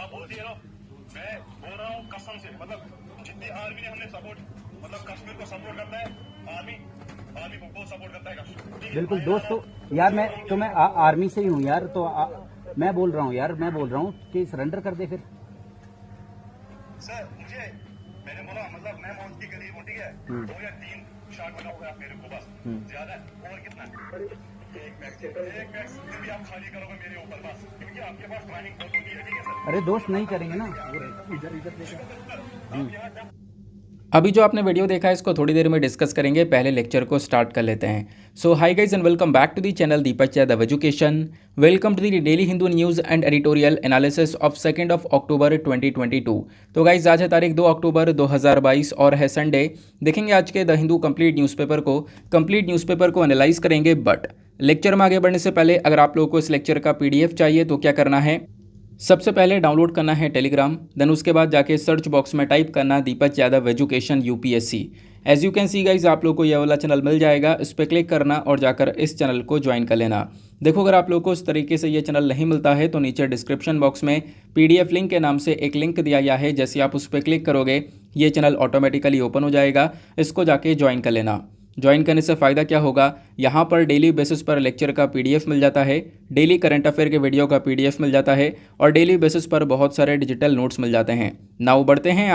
आप बोलती है ना, मैं बोल रहा हूँ कसम से, मतलब जितनी आर्मी ने हमने सपोर्ट, मतलब कश्मीर को सपोर्ट करता है, आर्मी आर्मी को बहुत सपोर्ट करता है कश्मीर, ठीक है? बिल्कुल दोस्तों, यार मैं आर्मी से ही हूँ यार, तो मैं बोल रहा हूँ यार, मैं बोल रहा हूँ कि सरेंडर कर दे फिर। सर मुझे, मैंने बोला मतलब मैं मौत की गरीब हूँ, ठीक है? 2 या 3 शॉट बना होगा मेरे को, बस ज्यादा और कितना, एक मैक्स फिर भी आप खाली करोगे मेरे ऊपर बस, क्योंकि आपके पास ट्रेनिंग बहुत होती है, ठीक है सर? अरे दोस्त नहीं करेंगे ना, अभी जो आपने वीडियो देखा है इसको थोड़ी देर में डिस्कस करेंगे, पहले लेक्चर को स्टार्ट कर लेते हैं। So hi guys and welcome back to the channel Deepak Yadav education. Welcome to the daily Hindu news and editorial analysis of 2 October 2022। तो गाइज आज है तारीख 2 अक्टूबर 2022 और है संडे। देखेंगे आज के द हिंदू कंप्लीट न्यूज़पेपर को एनालाइज करेंगे। बट लेक्चर में आगे बढ़ने से पहले अगर आप लोगों को इस लेक्चर का PDF चाहिए तो क्या करना है, सबसे पहले डाउनलोड करना है टेलीग्राम, देन उसके बाद जाके सर्च बॉक्स में टाइप करना Deepak Yadav education UPSC। As you can see guys आप लोग को यह वाला चैनल मिल जाएगा, इस पर क्लिक करना और जाकर इस चैनल को ज्वाइन कर लेना। देखो अगर आप लोग को इस तरीके से ये चैनल नहीं मिलता है तो नीचे डिस्क्रिप्शन बॉक्स में PDF लिंक के नाम से एक लिंक दिया गया है, जैसे आप उस पर क्लिक करोगे ये चैनल ऑटोमेटिकली ओपन हो जाएगा, इसको जाके ज्वाइन कर लेना। ज्वाइन करने से फ़ायदा क्या होगा, यहाँ पर डेली बेसिस पर लेक्चर का PDF मिल जाता है, डेली करंट अफेयर के वीडियो का PDF मिल जाता है और डेली बेसिस पर बहुत सारे डिजिटल नोट्स मिल जाते हैं। नाउ बढ़ते हैं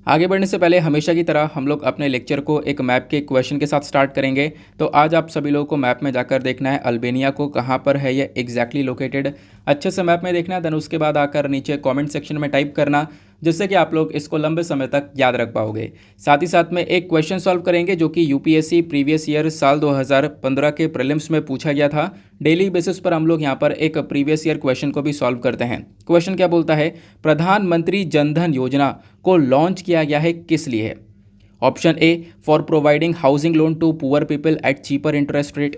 आगे बढ़ने से पहले हमेशा की तरह हम लोग अपने लेक्चर को एक मैप के क्वेश्चन के साथ स्टार्ट करेंगे। तो आज आप सभी लोगों को मैप में जाकर देखना है अल्बानिया को कहाँ पर है ये एग्जैक्टली लोकेटेड, अच्छे से मैप में देखना है। देन उसके बाद आकर नीचे कमेंट सेक्शन में टाइप करना, जिससे कि आप लोग इसको लंबे समय तक याद रख पाओगे। साथ ही साथ में एक क्वेश्चन सॉल्व करेंगे जो कि UPSC प्रीवियस ईयर साल 2015 के प्रीलिम्स में पूछा गया था। डेली बेसिस पर हम लोग यहाँ पर एक प्रीवियस ईयर क्वेश्चन को भी सॉल्व करते हैं। क्वेश्चन क्या बोलता है, प्रधानमंत्री जनधन योजना को लॉन्च किया गया है किस लिए? Option A for providing housing loan to poor people at cheaper interest rate.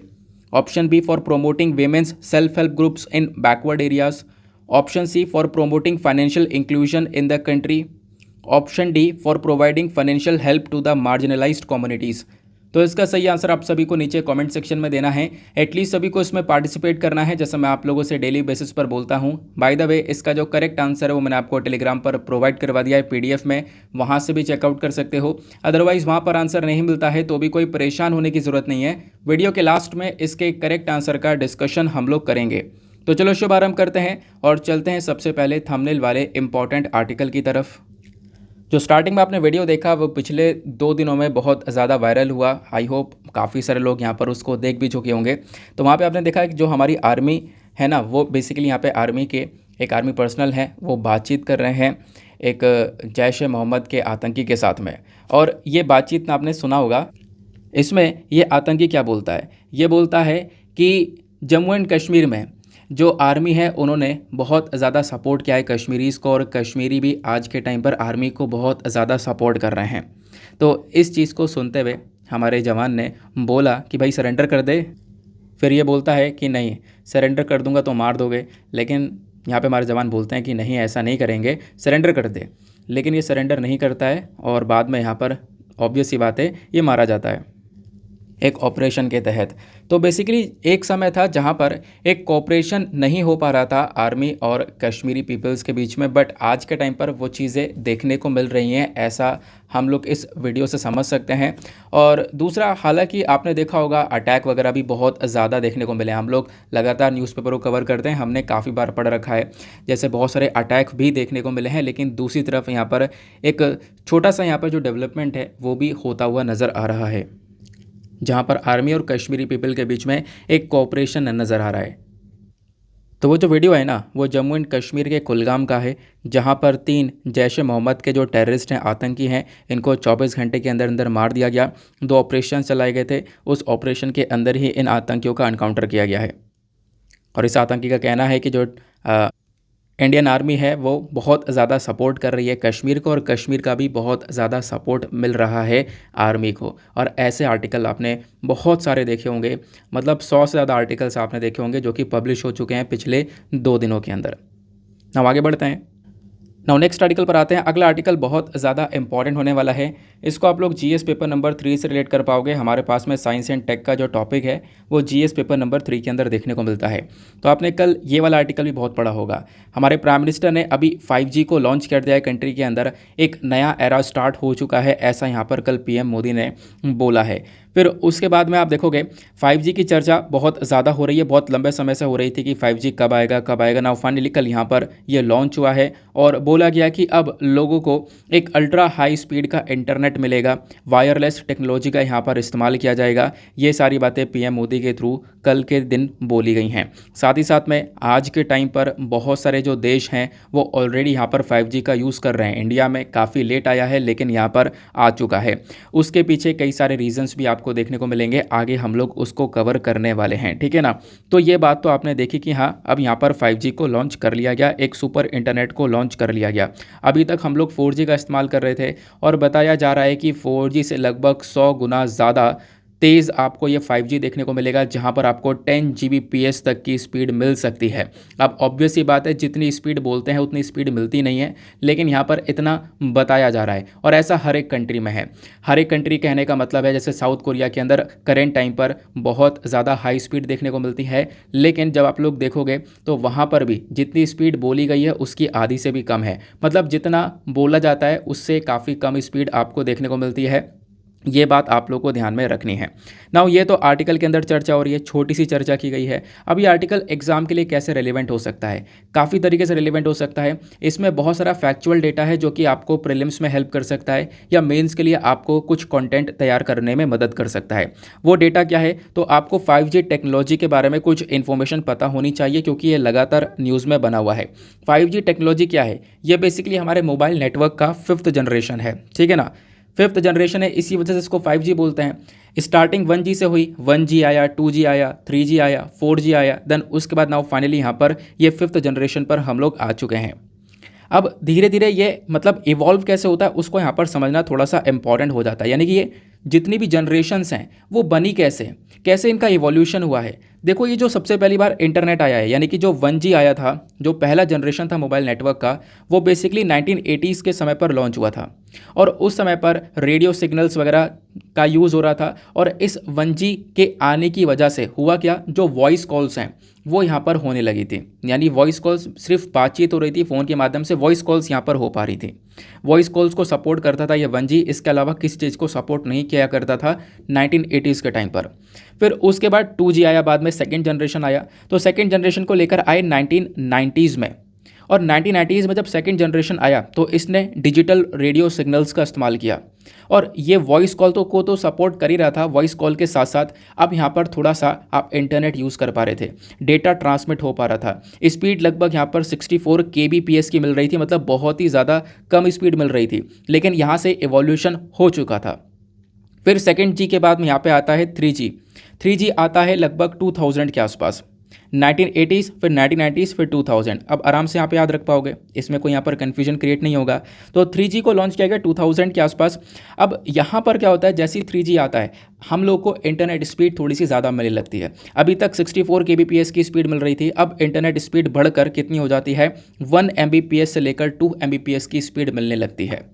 Option B for promoting women's self help groups in backward areas. Option C for promoting financial inclusion in the country. Option D for providing financial help to the marginalised communities. तो इसका सही answer आप सभी को नीचे comment section में देना है। एटलीस्ट सभी को इसमें पार्टिसिपेट करना है, जैसे मैं आप लोगों से डेली बेसिस पर बोलता हूँ। बाय द वे इसका जो करेक्ट आंसर है वो मैंने आपको टेलीग्राम पर प्रोवाइड करवा दिया है PDF में, वहाँ से भी चेकआउट कर सकते हो। अदरवाइज़ वहाँ पर आंसर नहीं मिलता है तो भी कोई परेशान होने की ज़रूरत नहीं है। वीडियो के लास्ट में इसके करेक्ट आंसर का डिस्कशन हम लोग करेंगे। तो चलो शुभारंभ करते हैं और चलते हैं सबसे पहले थंबनेल वाले इंपॉर्टेंट आर्टिकल की तरफ। जो स्टार्टिंग में आपने वीडियो देखा वो पिछले 2 दिनों में बहुत ज़्यादा वायरल हुआ। आई होप काफ़ी सारे लोग यहाँ पर उसको देख भी चुके होंगे। तो वहाँ पे आपने देखा कि जो हमारी आर्मी है ना, वो बेसिकली यहाँ पे आर्मी के एक आर्मी पर्सनल हैं, वो बातचीत कर रहे हैं एक जैश ए मोहम्मद के आतंकी के साथ में। और ये बातचीत आपने सुना होगा, इसमें ये आतंकी क्या बोलता है, ये बोलता है कि जम्मू एंड कश्मीर में जो आर्मी है उन्होंने बहुत ज़्यादा सपोर्ट किया है कश्मीरीज़ को, और कश्मीरी भी आज के टाइम पर आर्मी को बहुत ज़्यादा सपोर्ट कर रहे हैं। तो इस चीज़ को सुनते हुए हमारे जवान ने बोला कि भाई सरेंडर कर दे। फिर ये बोलता है कि नहीं सरेंडर कर दूंगा तो मार दोगे, लेकिन यहाँ पे हमारे जवान बोलते हैं कि नहीं ऐसा नहीं करेंगे, सरेंडर कर दे। लेकिन ये सरेंडर नहीं करता है और बाद में यहाँ पर ऑब्वियस सी बात है ये मारा जाता है एक ऑपरेशन के तहत। तो बेसिकली एक समय था जहां पर एक कोऑपरेशन नहीं हो पा रहा था आर्मी और कश्मीरी पीपल्स के बीच में, बट आज के टाइम पर वो चीज़ें देखने को मिल रही हैं, ऐसा हम लोग इस वीडियो से समझ सकते हैं। और दूसरा, हालांकि आपने देखा होगा अटैक वगैरह भी बहुत ज़्यादा देखने को मिले। हम लोग लगातार न्यूज़पेपर को कवर करते हैं, हमने काफ़ी बार पढ़ रखा है, जैसे बहुत सारे अटैक भी देखने को मिले हैं। लेकिन दूसरी तरफ यहाँ पर एक छोटा सा यहाँ पर जो डेवलपमेंट है वो भी होता हुआ नज़र आ रहा है, जहां पर आर्मी और कश्मीरी पीपल के बीच में एक कोऑपरेशन नज़र आ रहा है। तो वो जो वीडियो है ना, वो जम्मू एंड कश्मीर के कुलगाम का है, जहां पर 3 जैश ए मोहम्मद के जो टेररिस्ट हैं, आतंकी हैं, इनको 24 घंटे के अंदर अंदर मार दिया गया। 2 ऑपरेशन चलाए गए थे, उस ऑपरेशन के अंदर ही इन आतंकियों का एनकाउंटर किया गया है। और इस आतंकी का कहना है कि जो इंडियन आर्मी है वो बहुत ज़्यादा सपोर्ट कर रही है कश्मीर को, और कश्मीर का भी बहुत ज़्यादा सपोर्ट मिल रहा है आर्मी को। और ऐसे आर्टिकल आपने बहुत सारे देखे होंगे, मतलब 100 से ज़्यादा आर्टिकल्स आपने देखे होंगे जो कि पब्लिश हो चुके हैं पिछले 2 दिनों के अंदर। अब आगे बढ़ते हैं। नाउ नेक्स्ट आर्टिकल पर आते हैं। अगला आर्टिकल बहुत ज़्यादा इंपॉर्टेंट होने वाला है। इसको आप लोग जीएस पेपर नंबर 3 से रिलेट कर पाओगे। हमारे पास में साइंस एंड टेक का जो टॉपिक है वो जीएस पेपर नंबर 3 के अंदर देखने को मिलता है। तो आपने कल ये वाला आर्टिकल भी बहुत पढ़ा होगा। हमारे प्राइम मिनिस्टर ने अभी 5G को लॉन्च कर दिया है कंट्री के अंदर, एक नया एरा स्टार्ट हो चुका है, ऐसा यहाँ पर कल पीएम मोदी ने बोला है। फिर उसके बाद में आप देखोगे 5G की चर्चा बहुत ज़्यादा हो रही है, बहुत लंबे समय से हो रही थी कि 5G कब आएगा। नाउ फाइनली कल यहाँ पर ये लॉन्च हुआ है और बोला गया कि अब लोगों को एक अल्ट्रा हाई स्पीड का इंटरनेट मिलेगा, वायरलेस टेक्नोलॉजी का यहाँ पर इस्तेमाल किया जाएगा। ये सारी बातें पीएम मोदी के थ्रू कल के दिन बोली गई हैं। साथ ही साथ में आज के टाइम पर बहुत सारे जो देश हैं वो ऑलरेडी यहाँ पर 5G का यूज़ कर रहे हैं। इंडिया में काफ़ी लेट आया है लेकिन यहाँ पर आ चुका है। उसके पीछे कई सारे रीजंस भी आपको देखने को मिलेंगे, आगे हम लोग उसको कवर करने वाले हैं, ठीक है ना। तो ये बात तो आपने देखी कि हाँ अब यहाँ पर 5G को लॉन्च कर लिया गया, एक सुपर इंटरनेट को लॉन्च कर लिया गया। अभी तक हम लोग 4G का इस्तेमाल कर रहे थे और बताया जा रहा है कि 4G से लगभग 100 गुना ज़्यादा तेज़ आपको ये 5G देखने को मिलेगा, जहाँ पर आपको 10 Gbps तक की स्पीड मिल सकती है। अब ऑब्वियस सी बात है, जितनी स्पीड बोलते हैं उतनी स्पीड मिलती नहीं है, लेकिन यहाँ पर इतना बताया जा रहा है और ऐसा हर एक कंट्री में है। हर एक कंट्री कहने का मतलब है जैसे साउथ कोरिया के अंदर करेंट टाइम पर बहुत ज़्यादा हाई स्पीड देखने को मिलती है, लेकिन जब आप लोग देखोगे तो वहाँ पर भी जितनी स्पीड बोली गई है उसकी आधी से भी कम है। मतलब जितना बोला जाता है उससे काफ़ी कम स्पीड आपको देखने को मिलती है। ये बात आप लोग को ध्यान में रखनी है। नाउ ये तो आर्टिकल के अंदर चर्चा हो रही है, छोटी सी चर्चा की गई है। अब ये आर्टिकल एग्जाम के लिए कैसे रेलेवेंट हो सकता है? काफ़ी तरीके से रेलेवेंट हो सकता है। इसमें बहुत सारा फैक्चुअल डेटा है जो कि आपको प्रीलिम्स में हेल्प कर सकता है या मेंस के लिए आपको कुछ कंटेंट तैयार करने में मदद कर सकता है। वो डेटा क्या है? तो आपको 5G टेक्नोलॉजी के बारे में कुछ इन्फॉर्मेशन पता होनी चाहिए क्योंकि ये लगातार न्यूज़ में बना हुआ है। 5G टेक्नोलॉजी क्या है? ये बेसिकली हमारे मोबाइल नेटवर्क का 5th जनरेशन है, ठीक है ना। 5th जनरेशन है, इसी वजह से इसको 5G बोलते हैं। स्टार्टिंग 1G से हुई, 1G आया, 2G आया, 3G आया, 4G आया, देन उसके बाद नाउ फाइनली यहाँ पर ये 5th जनरेशन पर हम लोग आ चुके हैं। अब धीरे धीरे ये मतलब इवॉल्व कैसे होता है उसको यहाँ पर समझना थोड़ा सा इंपॉर्टेंट हो जाता है। यानी कि ये जितनी भी जनरेशन्स हैं वो बनी कैसे इनका इवोल्यूशन हुआ है। देखो ये जो सबसे पहली बार इंटरनेट आया है, यानी कि जो 1G आया था, जो पहला जनरेशन था मोबाइल नेटवर्क का, वो बेसिकली 1980s के समय पर लॉन्च हुआ था और उस समय पर रेडियो सिग्नल्स वगैरह का यूज़ हो रहा था। और इस 1G के आने की वजह से हुआ क्या, जो वॉइस कॉल्स हैं वो यहाँ पर होने लगी थी। यानी वॉइस कॉल्स सिर्फ बातचीत हो रही थी फ़ोन के माध्यम से, वॉइस कॉल्स यहाँ पर हो पा रही थी। वॉइस कॉल्स को सपोर्ट करता था ये 1G, इसके अलावा किसी चीज़ को सपोर्ट नहीं किया करता था 1980s के टाइम पर। फिर उसके बाद 2G आया, बाद में सेकेंड जनरेशन आया। तो सेकेंड जनरेशन को लेकर आए 1990s में, और 1990s में जब सेकेंड जनरेशन आया तो इसने डिजिटल रेडियो सिग्नल्स का इस्तेमाल किया और ये वॉइस कॉल को तो सपोर्ट कर ही रहा था। वॉइस कॉल के साथ साथ अब यहाँ पर थोड़ा सा आप इंटरनेट यूज़ कर पा रहे थे, डेटा ट्रांसमिट हो पा रहा था। स्पीड लगभग यहाँ पर 64 kbps की मिल रही थी, मतलब बहुत ही ज़्यादा कम स्पीड मिल रही थी, लेकिन यहाँ से एवोल्यूशन हो चुका था। फिर सेकेंड G के बाद में यहाँ पे आता है 3G। 3G आता है लगभग 2000 के आसपास, 1980s, फिर 1990s, फिर 2000। अब आराम से यहाँ पे याद रख पाओगे, इसमें कोई यहाँ पर कन्फ्यूजन क्रिएट नहीं होगा। तो 3G को लॉन्च किया गया 2000 के आसपास। अब यहाँ पर क्या होता है, जैसे ही 3G आता है हम लोग को इंटरनेट स्पीड थोड़ी सी ज़्यादा मिलने लगती है। अभी तक 64 kbps की स्पीड मिल रही थी, अब इंटरनेट स्पीड बढ़कर कितनी हो जाती है, 1 Mbps से लेकर 2 Mbps की स्पीड मिलने लगती है।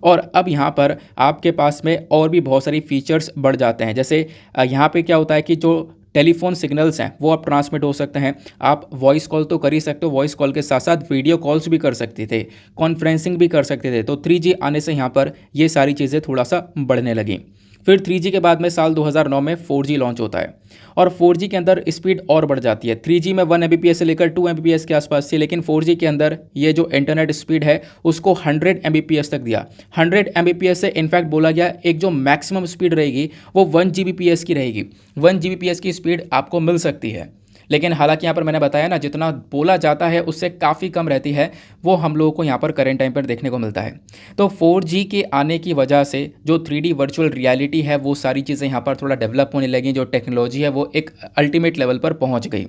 और अब यहाँ पर आपके पास में और भी बहुत सारी फीचर्स बढ़ जाते हैं। जैसे यहाँ पे क्या होता है कि जो टेलीफोन सिग्नल्स हैं वो अब ट्रांसमिट हो सकते हैं। आप वॉइस कॉल तो कर ही सकते हो, वॉइस कॉल के साथ साथ वीडियो कॉल्स भी कर सकते थे, कॉन्फ्रेंसिंग भी कर सकते थे। तो 3G आने से यहाँ पर ये सारी चीज़ें थोड़ा सा बढ़ने लगी। फिर 3G के बाद में साल 2009 में 4G लॉन्च होता है और 4G के अंदर स्पीड और बढ़ जाती है। 3G में 1 Mbps से लेकर 2 Mbps के आसपास थी, लेकिन 4G के अंदर ये जो इंटरनेट स्पीड है उसको 100 Mbps तक दिया। 100 Mbps से इनफैक्ट बोला गया एक जो मैक्सिमम स्पीड रहेगी वो 1 Gbps की रहेगी। 1 Gbps की स्पीड आपको मिल सकती है, लेकिन हालांकि यहाँ पर मैंने बताया ना, जितना बोला जाता है उससे काफ़ी कम रहती है, वो हम लोगों को यहाँ पर करेंट टाइम पर देखने को मिलता है। तो 4G के आने की वजह से जो 3D वर्चुअल रियलिटी है वो सारी चीज़ें यहाँ पर थोड़ा डेवलप होने लगी, जो टेक्नोलॉजी है वो एक अल्टीमेट लेवल पर पहुँच गई।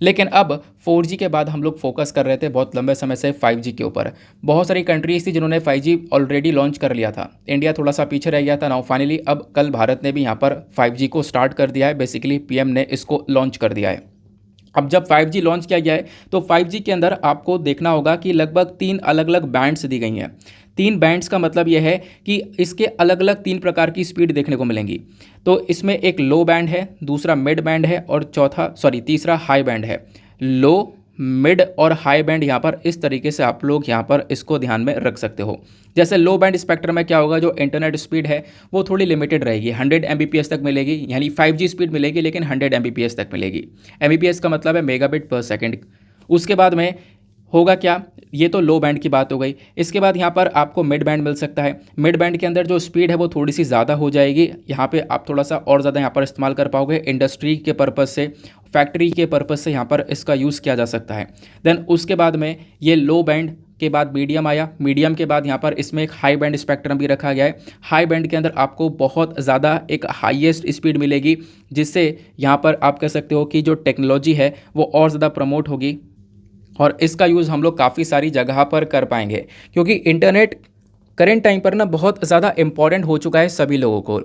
लेकिन अब 4G के बाद हम लोग फोकस कर रहे थे बहुत लंबे समय से 5G के ऊपर। बहुत सारी कंट्रीज थी जिन्होंने 5G ऑलरेडी लॉन्च कर लिया था, इंडिया थोड़ा सा पीछे रह गया था। नाउ फाइनली अब कल भारत ने भी यहाँ पर 5G को स्टार्ट कर दिया है, बेसिकली पीएम ने इसको लॉन्च कर दिया है। अब जब 5G लॉन्च किया गया है तो 5G के अंदर आपको देखना होगा कि लगभग 3 अलग अलग बैंड्स दी गई हैं। 3 बैंड्स का मतलब यह है कि इसके अलग अलग 3 प्रकार की स्पीड देखने को मिलेंगी। तो इसमें एक लो बैंड है, दूसरा मिड बैंड है और तीसरा हाई बैंड है। लो, मिड और हाई बैंड यहाँ पर इस तरीके से आप लोग यहाँ पर इसको ध्यान में रख सकते हो। जैसे लो बैंड स्पेक्ट्रम में क्या होगा, जो इंटरनेट स्पीड है वो थोड़ी लिमिटेड रहेगी, 100 Mbps तक मिलेगी, यानी 5G स्पीड मिलेगी लेकिन 100 Mbps तक मिलेगी। Mbps का मतलब है मेगाबिट पर सेकेंड। उसके बाद में होगा क्या, ये तो लो बैंड की बात हो गई। इसके बाद यहाँ पर आपको मिड बैंड मिल सकता है। मिड बैंड के अंदर जो स्पीड है वो थोड़ी सी ज़्यादा हो जाएगी, यहाँ पे आप थोड़ा सा और ज़्यादा यहाँ पर इस्तेमाल कर पाओगे। इंडस्ट्री के पर्पज़ से, फैक्ट्री के पर्पज़ से यहाँ पर इसका यूज़ किया जा सकता है। देन उसके बाद में ये लो बैंड के बाद मीडियम आया, मीडियम के बाद यहाँ पर इसमें एक हाई बैंड स्पेक्ट्रम भी रखा गया है। हाई बैंड के अंदर आपको बहुत ज़्यादा एक हाईएस्ट स्पीड मिलेगी, जिससे यहाँ पर आप कह सकते हो कि जो टेक्नोलॉजी है वो और ज़्यादा प्रमोट होगी और इसका यूज़ हम लोग काफ़ी सारी जगह पर कर पाएंगे, क्योंकि इंटरनेट करेंट टाइम पर ना बहुत ज़्यादा इम्पॉर्टेंट हो चुका है सभी लोगों को।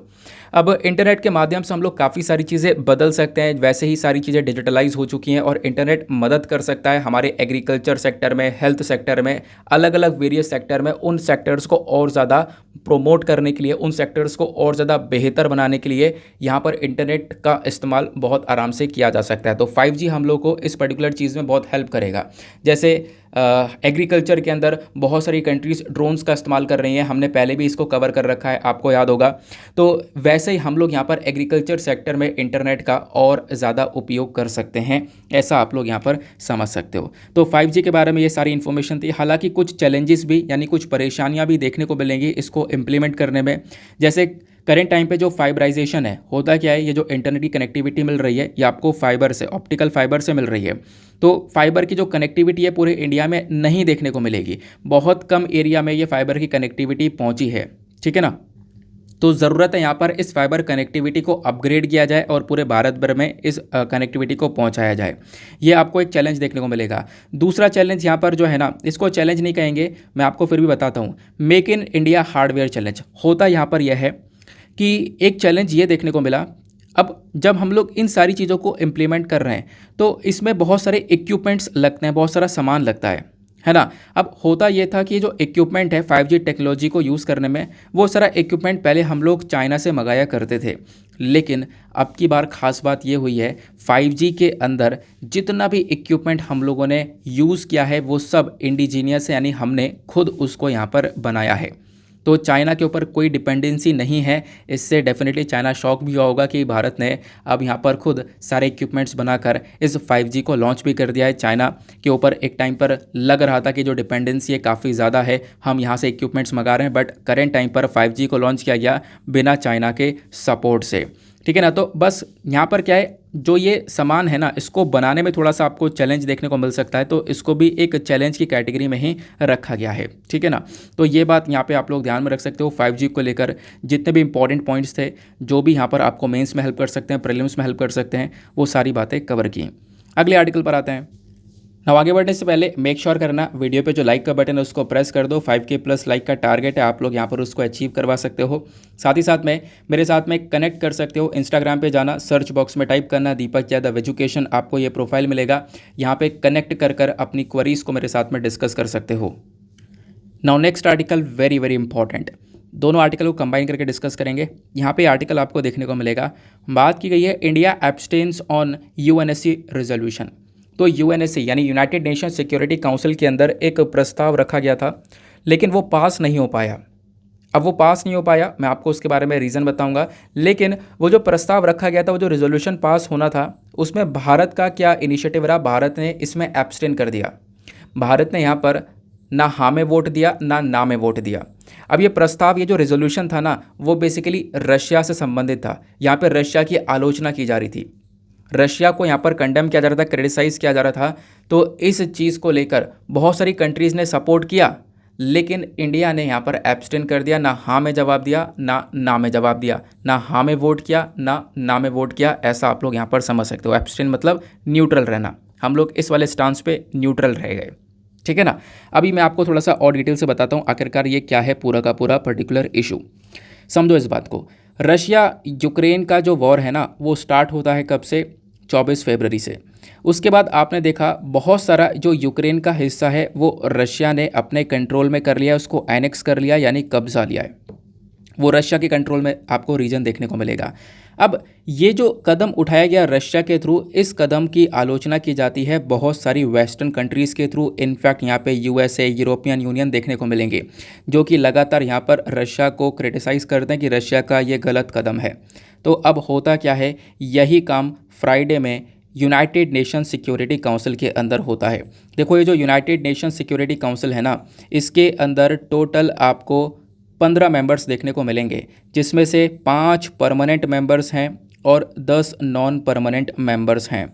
अब इंटरनेट के माध्यम से हम लोग काफ़ी सारी चीज़ें बदल सकते हैं, वैसे ही सारी चीज़ें डिजिटलाइज हो चुकी हैं और इंटरनेट मदद कर सकता है हमारे एग्रीकल्चर सेक्टर में, हेल्थ सेक्टर में, अलग अलग वेरियस सेक्टर में। उन सेक्टर्स को और ज़्यादा प्रोमोट करने के लिए, उन सेक्टर्स को और ज़्यादा बेहतर बनाने के लिए यहाँ पर इंटरनेट का इस्तेमाल बहुत आराम से किया जा सकता है। तो 5G हम लोग को इस पर्टिकुलर चीज़ में बहुत हेल्प करेगा। जैसे एग्रीकल्चर के अंदर बहुत सारी कंट्रीज़ ड्रोन्स का इस्तेमाल कर रही हैं, हमने पहले भी इसको कवर कर रखा है, आपको याद होगा। तो वैसे ही हम लोग यहाँ पर एग्रीकल्चर सेक्टर में इंटरनेट का और ज़्यादा उपयोग कर सकते हैं, ऐसा आप लोग यहाँ पर समझ सकते हो। तो 5G के बारे में ये सारी इन्फॉर्मेशन थी। हालांकि कुछ चैलेंजेस भी, यानी कुछ परेशानियाँ भी देखने को मिलेंगी इसको इम्प्लीमेंट करने में। जैसे करेंट टाइम पे जो फाइबराइजेशन है, होता क्या है, ये जो इंटरनेट की कनेक्टिविटी मिल रही है ये आपको फाइबर से, ऑप्टिकल फाइबर से मिल रही है। तो फाइबर की जो कनेक्टिविटी है पूरे इंडिया में नहीं देखने को मिलेगी, बहुत कम एरिया में ये फाइबर की कनेक्टिविटी पहुंची है, ठीक है ना। तो ज़रूरत है यहाँ पर इस फाइबर कनेक्टिविटी को अपग्रेड किया जाए और पूरे भारत भर में इस कनेक्टिविटी को पहुँचाया जाए। ये आपको एक चैलेंज देखने को मिलेगा। दूसरा चैलेंज यहाँ पर जो है ना, इसको चैलेंज नहीं कहेंगे, मैं आपको फिर भी बताता हूँ, make in India hardware challenge. होता यहाँ पर यह है कि एक चैलेंज ये देखने को मिला, अब जब हम लोग इन सारी चीज़ों को इम्प्लीमेंट कर रहे हैं तो इसमें बहुत सारे इक्विपमेंट्स लगते हैं, बहुत सारा सामान लगता है ना। अब होता ये था कि जो इक्विपमेंट है 5G टेक्नोलॉजी को यूज़ करने में, वो सारा इक्विपमेंट पहले हम लोग चाइना से मंगाया करते थे। लेकिन अब की बार ख़ास बात ये हुई है, 5G के अंदर जितना भी इक्विपमेंट हम लोगों ने यूज़ किया है वो सब इंडिजीनियस है, यानी हमने खुद उसको यहाँ पर बनाया है। तो चाइना के ऊपर कोई डिपेंडेंसी नहीं है। इससे डेफिनेटली चाइना शॉक भी हुआ होगा कि भारत ने अब यहाँ पर खुद सारे इक्विपमेंट्स बनाकर इस 5G को लॉन्च भी कर दिया है। चाइना के ऊपर एक टाइम पर लग रहा था कि जो डिपेंडेंसी है काफ़ी ज़्यादा है, हम यहाँ से इक्विपमेंट्स मंगा रहे हैं, बट करेंट टाइम पर 5G को लॉन्च किया गया बिना चाइना के सपोर्ट से, ठीक है ना। तो बस यहाँ पर क्या है, जो ये सामान है ना, इसको बनाने में थोड़ा सा आपको चैलेंज देखने को मिल सकता है, तो इसको भी एक चैलेंज की कैटेगरी में ही रखा गया है, ठीक है ना। तो ये बात यहाँ पे आप लोग ध्यान में रख सकते हो। 5G को लेकर जितने भी इंपॉर्टेंट पॉइंट्स थे, जो भी यहाँ पर आपको मेंस में हेल्प कर सकते हैं, प्रीलिम्स में हेल्प कर सकते हैं, वो सारी बातें कवर की। अगले आर्टिकल पर आते हैं। अब आगे बढ़ने से पहले मेक श्योर करना वीडियो पे जो लाइक का बटन है उसको प्रेस कर दो। 5K प्लस लाइक का टारगेट है, आप लोग यहाँ पर उसको अचीव करवा सकते हो। साथ ही साथ में मेरे साथ में कनेक्ट कर सकते हो। इंस्टाग्राम पे जाना, सर्च बॉक्स में टाइप करना दीपक यादव एजुकेशन, आपको ये प्रोफाइल मिलेगा। यहाँ पे कनेक्ट कर कर अपनी क्वेरीज को मेरे साथ में डिस्कस कर सकते हो। Now next article very very important, दोनों आर्टिकल को कंबाइन करके डिस्कस करेंगे। यहाँ पे आर्टिकल आपको देखने को मिलेगा, बात की गई है India abstains on UNSC resolution. तो UNSC यानी यूनाइटेड नेशन सिक्योरिटी काउंसिल के अंदर एक प्रस्ताव रखा गया था, लेकिन वो पास नहीं हो पाया। अब वो पास नहीं हो पाया, मैं आपको उसके बारे में रीज़न बताऊंगा। लेकिन वो जो प्रस्ताव रखा गया था, वो जो रेजोल्यूशन पास होना था, उसमें भारत का क्या इनिशिएटिव रहा, भारत ने इसमें एब्सटेन कर दिया। भारत ने यहाँ पर ना हाँ में वोट दिया ना में वोट दिया। अब ये प्रस्ताव, ये जो रेजोल्यूशन था ना, वो बेसिकली रशिया से संबंधित था। यहाँ पर रशिया की आलोचना की जा रही थी, रशिया को यहाँ पर कंडेम किया जा रहा था, क्रिटिसाइज़ किया जा रहा था। तो इस चीज़ को लेकर बहुत सारी कंट्रीज़ ने सपोर्ट किया, लेकिन इंडिया ने यहाँ पर एब्सटेन कर दिया, ना हाँ में जवाब दिया ना में जवाब दिया, ना हाँ में वोट किया ना में वोट किया। ऐसा आप लोग यहाँ पर समझ सकते हो। एब्सटेन मतलब न्यूट्रल रहना, हम लोग इस वाले स्टांस पे न्यूट्रल रह गए, ठीक है ना। अभी मैं आपको थोड़ा सा और डिटेल से बताता हूँ आखिरकार ये क्या है पूरा का पूरा पर्टिकुलर इशू। समझो इस बात को, रशिया यूक्रेन का जो वॉर है ना, वो स्टार्ट होता है कब से, 24 फरवरी से। उसके बाद आपने देखा बहुत सारा जो यूक्रेन का हिस्सा है वो रशिया ने अपने कंट्रोल में कर लिया, उसको एनेक्स कर लिया यानी कब्जा लिया है, वो रशिया के कंट्रोल में आपको रीजन देखने को मिलेगा। अब ये जो कदम उठाया गया रशिया के थ्रू, इस कदम की आलोचना की जाती है बहुत सारी वेस्टर्न कंट्रीज़ के थ्रू। इनफैक्ट यहाँ पे यूएसए, यूरोपियन यूनियन देखने को मिलेंगे जो कि लगातार यहाँ पर रशिया को क्रिटिसाइज़ करते हैं कि रशिया का ये गलत कदम है। तो अब होता क्या है, यही काम फ्राइडे में यूनाइटेड नेशन सिक्योरिटी काउंसिल के अंदर होता है। देखो ये जो यूनाइटेड नेशन सिक्योरिटी काउंसिल है ना, इसके अंदर टोटल आपको 15 मेंबर्स देखने को मिलेंगे, जिसमें से 5 परमानेंट मेंबर्स हैं और 10 नॉन परमानेंट मेंबर्स हैं।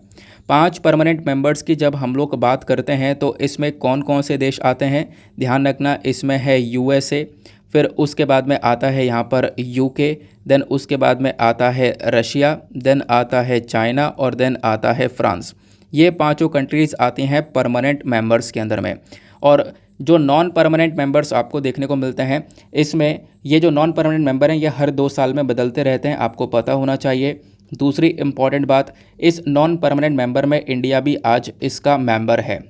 5 परमानेंट मेंबर्स की जब हम लोग बात करते हैं तो इसमें कौन कौन से देश आते हैं, ध्यान रखना, इसमें है यूएसए, फिर उसके बाद में आता है यहाँ पर यूके, देन उसके बाद में आता है रशिया, देन आता है चाइना और देन आता है फ्रांस। ये पांचों कंट्रीज़ आती हैं परमानेंट मेंबर्स के अंदर में। और जो नॉन परमानेंट मेंबर्स आपको देखने को मिलते हैं, इसमें ये जो नॉन परमानेंट मेंबर हैं ये हर 2 साल में बदलते रहते हैं, आपको पता होना चाहिए। दूसरी इम्पॉर्टेंट बात, इस नॉन परमानेंट मेंबर में इंडिया भी आज इसका मेंबर है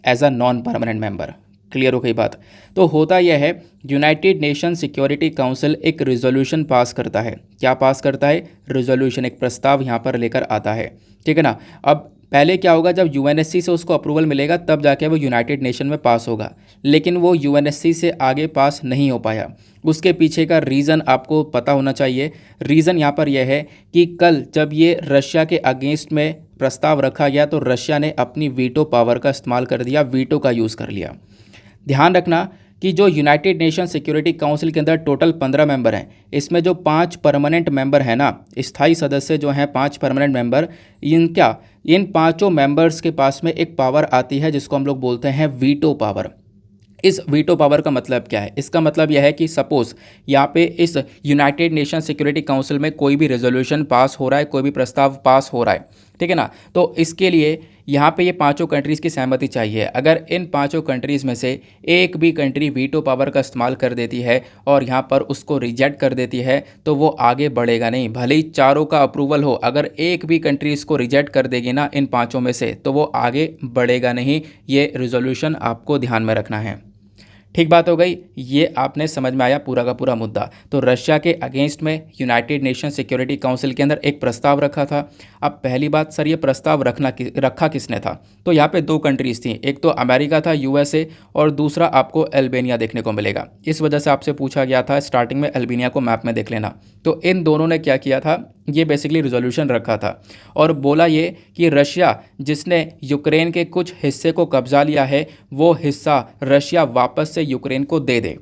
as a non permanent member. Clear हो गई बात। तो होता यह है, यूनाइटेड नेशन सिक्योरिटी काउंसिल एक रिजोल्यूशन पास करता है। क्या पास करता है? रिजोल्यूशन, एक प्रस्ताव यहाँ पर लेकर आता है, ठीक है ना। अब पहले क्या होगा, जब यूएनएससी से उसको अप्रूवल मिलेगा तब जाके वो यूनाइटेड नेशन में पास होगा, लेकिन वो यूएनएससी से आगे पास नहीं हो पाया। उसके पीछे का रीज़न आपको पता होना चाहिए। रीज़न यहाँ पर यह है कि कल जब ये रशिया के अगेंस्ट में प्रस्ताव रखा गया तो रशिया ने अपनी वीटो पावर का इस्तेमाल कर दिया, वीटो का यूज़ कर लिया। ध्यान रखना कि जो यूनाइटेड नेशन सिक्योरिटी काउंसिल के अंदर टोटल 15 मेंबर हैं, इसमें जो 5 परमानेंट मेंबर हैं ना, स्थायी सदस्य जो हैं 5 परमानेंट मेंबर, इन पांचों मेंबर्स के पास में एक पावर आती है जिसको हम लोग बोलते हैं वीटो पावर। इस वीटो पावर का मतलब क्या है? इसका मतलब यह है कि सपोज़ यहाँ पे इस यूनाइटेड नेशन सिक्योरिटी काउंसिल में कोई भी रेजोल्यूशन पास हो रहा है, कोई भी प्रस्ताव पास हो रहा है, ठीक है ना, तो इसके लिए यहाँ पे ये पांचों कंट्रीज़ की सहमति चाहिए। अगर इन पांचों कंट्रीज़ में से एक भी कंट्री वीटो पावर का इस्तेमाल कर देती है और यहाँ पर उसको रिजेक्ट कर देती है तो वो आगे बढ़ेगा नहीं। भले ही चारों का अप्रूवल हो, अगर एक भी कंट्री इसको रिजेक्ट कर देगी ना इन पांचों में से, तो वो आगे बढ़ेगा नहीं। ये रिजोल्यूशन आपको ध्यान में रखना है। ठीक बात हो गई, ये आपने समझ में आया पूरा का पूरा मुद्दा। तो रशिया के अगेंस्ट में यूनाइटेड नेशन सिक्योरिटी काउंसिल के अंदर एक प्रस्ताव रखा था। अब पहली बात सर, ये प्रस्ताव रखा किसने था? तो यहाँ पे 2 कंट्रीज़ थी, एक तो अमेरिका था यूएसए और दूसरा आपको अल्बानिया देखने को मिलेगा। इस वजह से आपसे पूछा गया था स्टार्टिंग में अल्बानिया को मैप में देख लेना। तो इन दोनों ने क्या किया था, ये बेसिकली रिजोल्यूशन रखा था और बोला ये कि रशिया जिसने यूक्रेन के कुछ हिस्से को कब्जा लिया है, वो हिस्सा रशिया वापस से यूक्रेन को दे दे।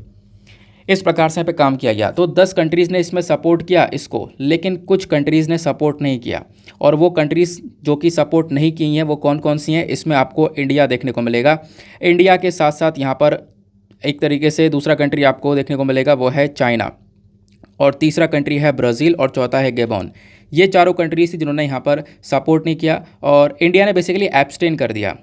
इस प्रकार से यहाँ पे काम किया गया। तो 10 कंट्रीज़ ने इसमें सपोर्ट किया इसको, लेकिन कुछ कंट्रीज़ ने सपोर्ट नहीं किया। और वो कंट्रीज़ जो कि सपोर्ट नहीं की हैं वो कौन कौन सी हैं? इसमें आपको इंडिया देखने को मिलेगा। इंडिया के साथ साथ यहाँ पर एक तरीके से दूसरा कंट्री आपको देखने को मिलेगा, वो है चाइना, और तीसरा कंट्री है ब्राज़ील और चौथा है गैबोन। ये चारों कंट्रीज थी जिन्होंने यहाँ पर सपोर्ट नहीं किया और इंडिया ने बेसिकली एब्सटेन कर दिया,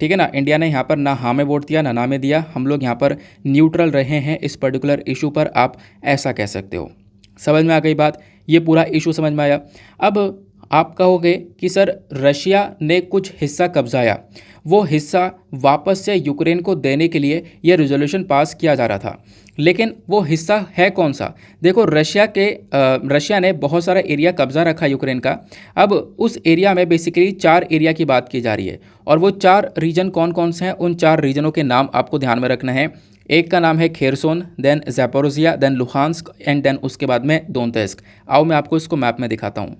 ठीक है ना। इंडिया ने यहाँ पर ना हाँ में वोट दिया ना ना में दिया। हम लोग यहाँ पर न्यूट्रल रहे हैं इस पर्टिकुलर इशू पर, आप ऐसा कह सकते हो। समझ में आ गई बात? ये पूरा इशू समझ में आया। अब आप कहोगे कि सर रशिया ने कुछ हिस्सा कब्जाया, वो हिस्सा वापस से यूक्रेन को देने के लिए ये रिजोल्यूशन पास किया जा रहा था, लेकिन वो हिस्सा है कौन सा? देखो रशिया ने बहुत सारा एरिया कब्जा रखा यूक्रेन का। अब उस एरिया में बेसिकली 4 एरिया की बात की जा रही है और वो 4 रीजन कौन कौन से हैं? उन 4 रीजनों के नाम आपको ध्यान में रखना है। एक का नाम है Kherson, then Zaporizhzhia, then Luhansk and then उसके बाद में दोनेत्स्क। आओ मैं आपको इसको मैप में दिखाता हूँ।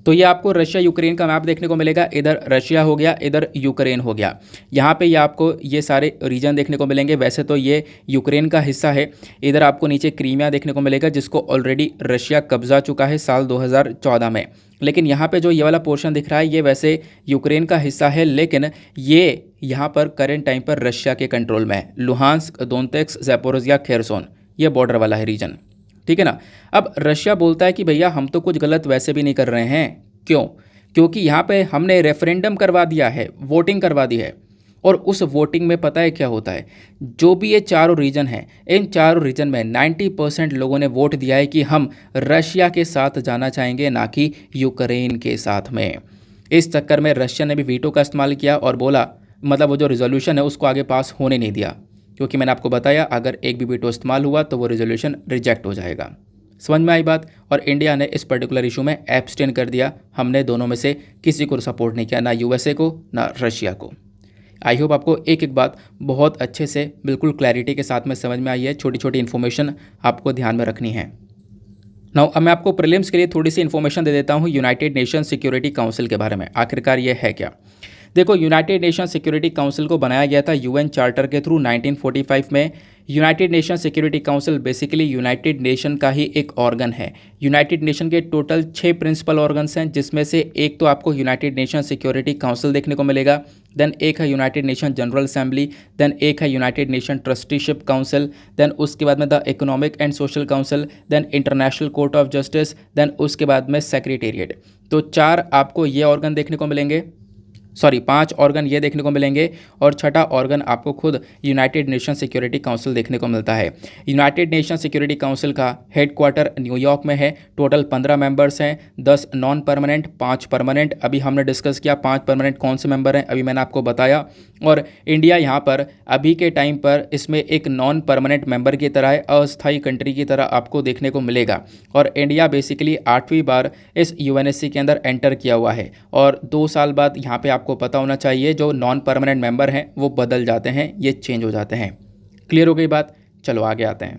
तो ये आपको रशिया यूक्रेन का मैप देखने को मिलेगा। इधर रशिया हो गया, इधर यूक्रेन हो गया। यहाँ पे ये आपको ये सारे रीजन देखने को मिलेंगे। वैसे तो ये यूक्रेन का हिस्सा है। इधर आपको नीचे क्रीमिया देखने को मिलेगा जिसको ऑलरेडी रशिया कब्जा चुका है साल 2014 में। लेकिन यहाँ पे जो ये वाला पोर्शन दिख रहा है ये वैसे यूक्रेन का हिस्सा है, लेकिन ये यहाँ पर करेंट टाइम पर रशिया के कंट्रोल में है। लुहांस्क, दोनेत्स्क, ज़ैपोरोजिया, खेरसोन, ये बॉर्डर वाला है रीजन, ठीक है ना। अब रशिया बोलता है कि भैया हम तो कुछ गलत वैसे भी नहीं कर रहे हैं। क्यों? क्योंकि यहाँ पे हमने रेफरेंडम करवा दिया है, वोटिंग करवा दी है, और उस वोटिंग में पता है क्या होता है? जो भी ये चारों रीजन हैं, इन चारों रीजन में 90% लोगों ने वोट दिया है कि हम रशिया के साथ जाना चाहेंगे, ना कि यूक्रेन के साथ में। इस चक्कर में रशिया ने भी वीटो का इस्तेमाल किया और बोला, मतलब वो जो रिजोल्यूशन है उसको आगे पास होने नहीं दिया, क्योंकि मैंने आपको बताया अगर एक भी वीटो इस्तेमाल हुआ तो वो रिजोल्यूशन रिजेक्ट हो जाएगा। समझ में आई बात। और इंडिया ने इस पर्टिकुलर इशू में एब्सटेन कर दिया। हमने दोनों में से किसी को सपोर्ट नहीं किया, ना यूएसए को ना रशिया को। आई होप आपको एक एक बात बहुत अच्छे से बिल्कुल क्लैरिटी के साथ में समझ में आई है। छोटी छोटी इन्फॉर्मेशन आपको ध्यान में रखनी है। नाउ अब मैं आपको प्रीलिम्स के लिए थोड़ी सी इन्फॉर्मेशन दे देता हूँ यूनाइटेड नेशन सिक्योरिटी काउंसिल के बारे में। आखिरकार ये है क्या? देखो, यूनाइटेड नेशन सिक्योरिटी काउंसिल को बनाया गया था यूएन चार्टर के थ्रू 1945 में। United nation security council basically United nation का ही एक ऑर्गन है। यूनाइटेड नेशन के टोटल 6 प्रिंसिपल ऑर्गन्स हैं, जिसमें से एक तो आपको यूनाइटेड नेशन सिक्योरिटी काउंसिल देखने को मिलेगा, देन एक है united nation general assembly, then एक है united nation trusteeship council, then उसके बाद में the economic and social council, then international court of justice, then उसके बाद में सेक्रेटेरिएट। तो 4 आपको ये ऑर्गन देखने को मिलेंगे, 5 ऑर्गन ये देखने को मिलेंगे, और छठा ऑर्गन आपको खुद यूनाइटेड नेशन सिक्योरिटी काउंसिल देखने को मिलता है। यूनाइटेड नेशन सिक्योरिटी काउंसिल का हेडक्वार्टर न्यूयॉर्क में है। टोटल 15 मेंबर्स हैं, 10 नॉन परमानेंट, 5 परमानेंट। अभी हमने डिस्कस किया 5 परमानेंट कौन से मेंबर हैं, अभी मैंने आपको बताया। और इंडिया यहाँ पर अभी के टाइम पर इसमें एक नॉन परमानेंट मेंबर की तरह है, अस्थायी कंट्री की तरह आपको देखने को मिलेगा। और इंडिया बेसिकली 8वीं बार इस यूएनएससी के अंदर एंटर किया हुआ है। और 2 साल बाद यहाँ पे आपको पता होना चाहिए जो नॉन परमानेंट मेंबर हैं वो बदल जाते हैं, ये चेंज हो जाते हैं। क्लियर हो गई बात? चलो आगे आते हैं।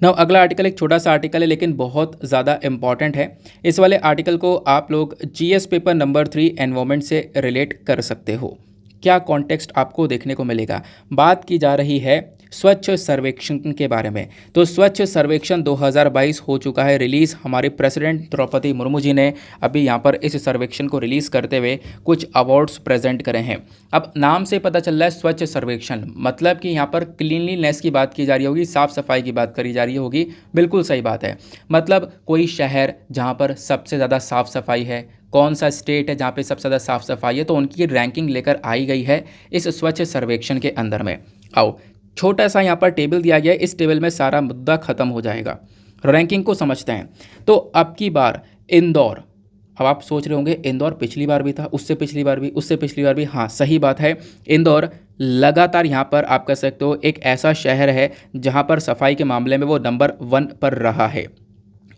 नाउ अगला आर्टिकल एक छोटा सा आर्टिकल है लेकिन बहुत ज़्यादा इंपॉर्टेंट है। इस वाले आर्टिकल को आप लोग जीएस पेपर नंबर 3 एनवायरमेंट से रिलेट कर सकते हो। क्या कॉन्टेक्स्ट आपको देखने को मिलेगा? बात की जा रही है स्वच्छ सर्वेक्षण के बारे में। तो स्वच्छ सर्वेक्षण 2022 हो चुका है रिलीज़। हमारे प्रेसिडेंट द्रौपदी मुर्मू जी ने अभी यहाँ पर इस सर्वेक्षण को रिलीज़ करते हुए कुछ अवार्ड्स प्रेजेंट करे हैं। अब नाम से पता चल रहा है स्वच्छ सर्वेक्षण, मतलब कि यहाँ पर क्लीनलीनेस की बात की जा रही होगी, साफ़ सफाई की बात करी जा रही होगी। बिल्कुल सही बात है। मतलब कोई शहर जहाँ पर सबसे ज़्यादा साफ़ सफाई है, कौन सा स्टेट है जहाँ पे सबसे ज़्यादा साफ़ सफाई है, तो उनकी रैंकिंग लेकर आई गई है इस स्वच्छ सर्वेक्षण के अंदर में। आओ छोटा सा यहाँ पर टेबल दिया गया है, इस टेबल में सारा मुद्दा खत्म हो जाएगा। रैंकिंग को समझते हैं। तो अब की बार इंदौर, अब आप सोच रहे होंगे इंदौर पिछली बार भी था, उससे पिछली बार भी, उससे पिछली बार भी। हाँ सही बात है, इंदौर लगातार यहाँ पर आप कह सकते हो एक ऐसा शहर है जहाँ पर सफाई के मामले में वो नंबर 1 पर रहा है।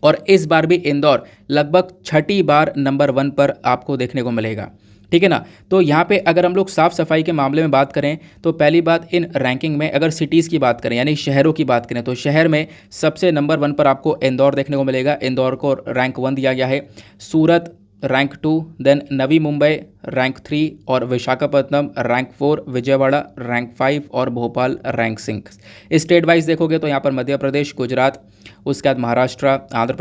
और इस बार भी इंदौर लगभग 6ठी बार नंबर 1 पर आपको देखने को मिलेगा। ठीक है ना? तो यहाँ पे अगर हम लोग साफ़ सफाई के मामले में बात करें तो पहली बात इन रैंकिंग में अगर सिटीज़ की बात करें यानी शहरों की बात करें तो शहर में सबसे नंबर 1 पर आपको इंदौर देखने को मिलेगा। इंदौर को रैंक 1 दिया गया है। सूरत rank 2, then Navi Mumbai rank 3 और विशाखापट्टनम रैंक 4, विजयवाड़ा रैंक 5 और भोपाल रैंक 6। स्टेट वाइज देखोगे तो यहाँ पर मध्य प्रदेश, गुजरात, उसके बाद महाराष्ट्र, आंध्र